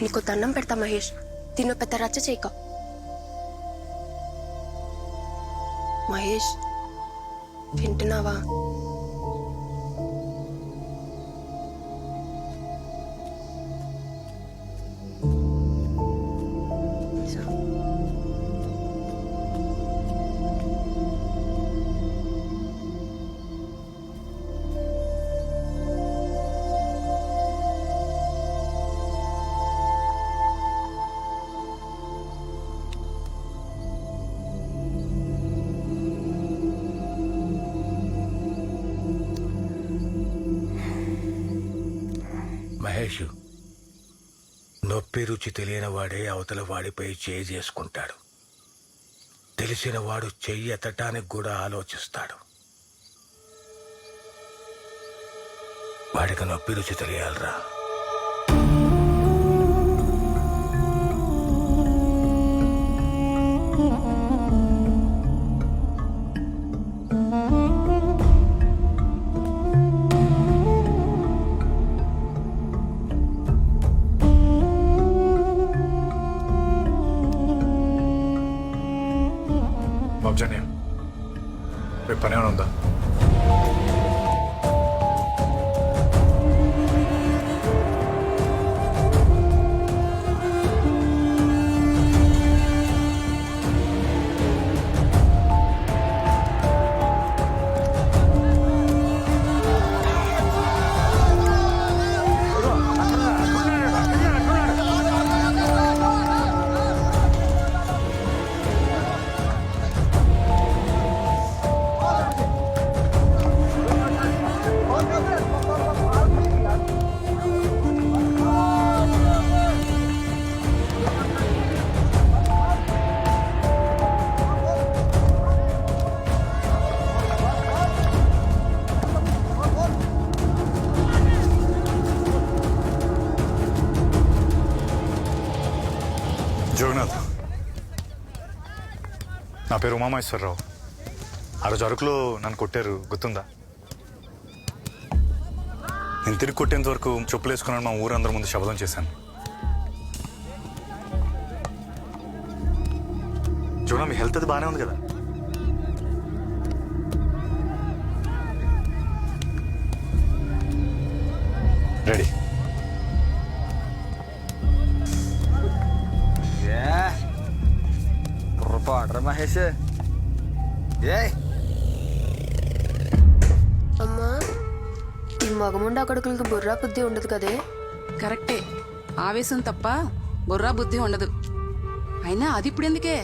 నీకు దండం పెడతా మహేష్, తిన్న పెద్ద రచ్చ చేయక. మహేష్ వింటున్నావా? మహేష్, నొప్పి రుచి తెలియని వాడే అవతల వాడిపై చేయి చేసుకుంటాడు. తెలిసిన వాడు చెయ్యి ఎత్తటానికి కూడా ఆలోచిస్తాడు. వాడికి నొప్పి రుచి తెలియాలరా. బాబ్జాని, రేపు పని ఏమైనా ఉందా? జగన్నాథ్, నా పేరు ఉమామహేశ్వరరావు. ఆ రోజు అరకులో నన్ను కొట్టారు, గుర్తుందా? నేను తిరిగి కొట్టేంత వరకు చెప్పులు వేసుకున్నాను, మా ఊరందరి ముందు శబదం చేశాను. జోనా, మీ హెల్త్ అది బాగానే ఉంది కదా? రెడీ? పొరపాటు మహేష్. అమ్మా, ఈ మగముండా కొడుకులకి బుర్రా బుద్ధి ఉండదు కదే. కరెక్టే, ఆవేశం తప్ప బుర్రా బుద్ధి ఉండదు. అయినా అది ఇప్పుడు ఎందుకే?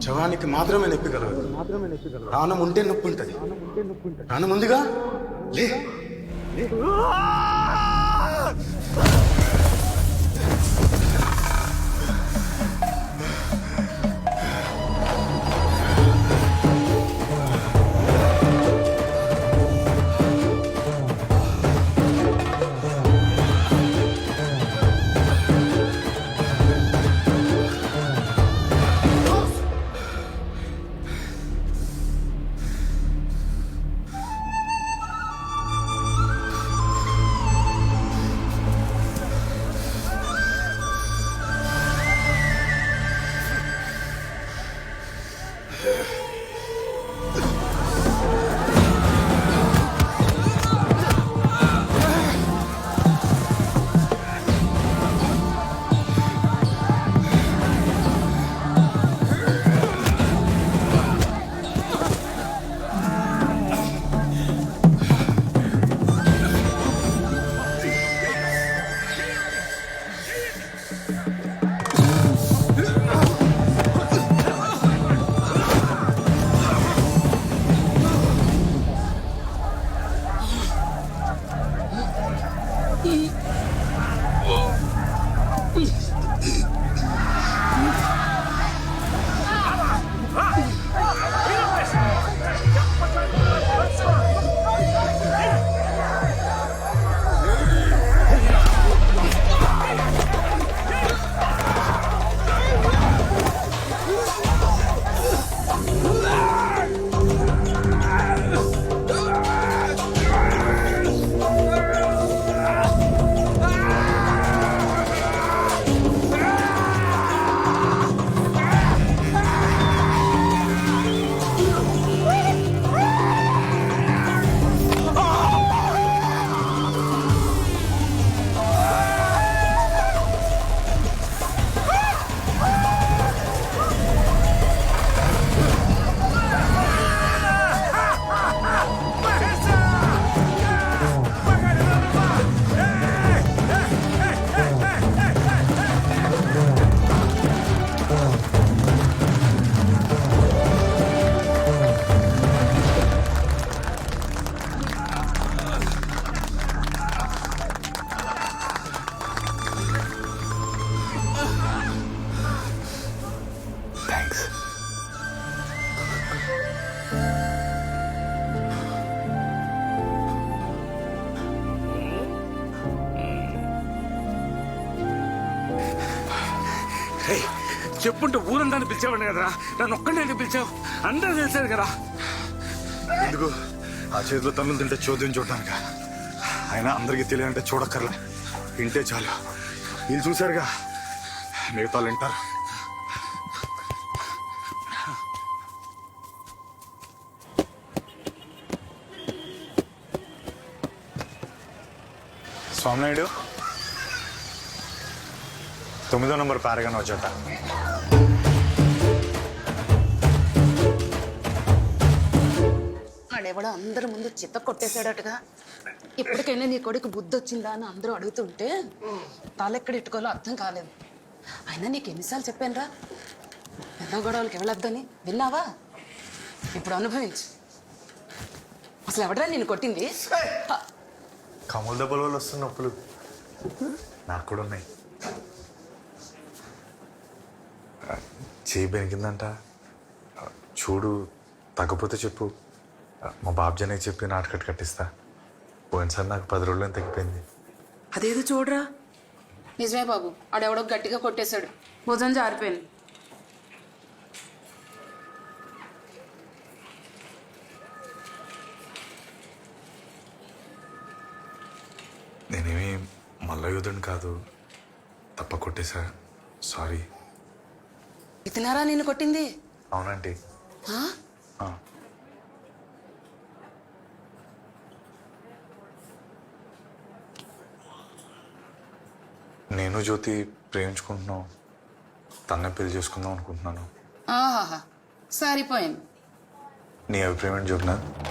శవానికి మాత్రమే నొప్పి కలగదు. ప్రాణం ఉంటే నొప్పి ఉంటుంది. ప్రాణం ఉందిగా లే. చెప్పుంటే ఊరంతా పిలిచావండి కదరా, నన్ను ఒక్కడే పిలిచావు. అందరూ తెలిసారు కదా. ఎందుకు ఆ చేతిలో తన్నులు తింటే చోద్యం చూడటానిక? అయినా అందరికీ తెలియాలంటే చూడక్కర్లే, వింటే చాలు. వీళ్ళు చూశారుగా, మిగతా వాళ్ళు వింటారు. స్వామినాయుడు, 9వ నంబర్ పారగానే వచ్చాట. ఆడెవడో అందరి ముందు చిత్త కొట్టేశాడటగా. ఇప్పటికైనా నీ కొడుకు బుద్ధి వచ్చిందా అని అందరూ అడుగుతుంటే తాలెక్కడ ఇట్టుకోవాలో అర్థం కాలేదు. అయినా నీకు ఎన్నిసార్లు చెప్పానురా పెద్ద గొడవలకి వెళ్ళొద్దని, విన్నావా? ఇప్పుడు అనుభవించు. అసలు ఎవడరా నిన్ను కొట్టింది? కమల దెబ్బల వల్ల వస్తున్న నొప్పులు నాకు కూడా ఉన్నాయి. చేయి బెనికిందంట. చూడు, తగ్గపోతే చెప్పు, మా బాబ్జానికి చెప్పి నాటకట్టు కట్టిస్తా. పోయినసారి నాకు 10 రోజుల్లో తగ్గిపోయింది. అదేదో చూడరా. నిజమే బాబు, ఆడెవడో గట్టిగా కొట్టేశాడు, భుజం జారిపోయింది. నేనేమి మల్లయుధుని కాదు, తప్ప కొట్టేశా. సారీ. ఇతనారా నిన్ను కొట్టింది? అవునండి. నేను జ్యోతి ప్రేమించుకుంటున్నాం. తన్నే పెళ్లి చేసుకుందాం అనుకుంటున్నాను. ఆహాహా, సరిపోయింది. నీ అభిప్రాయం ఏంటి జగన్నాథ్?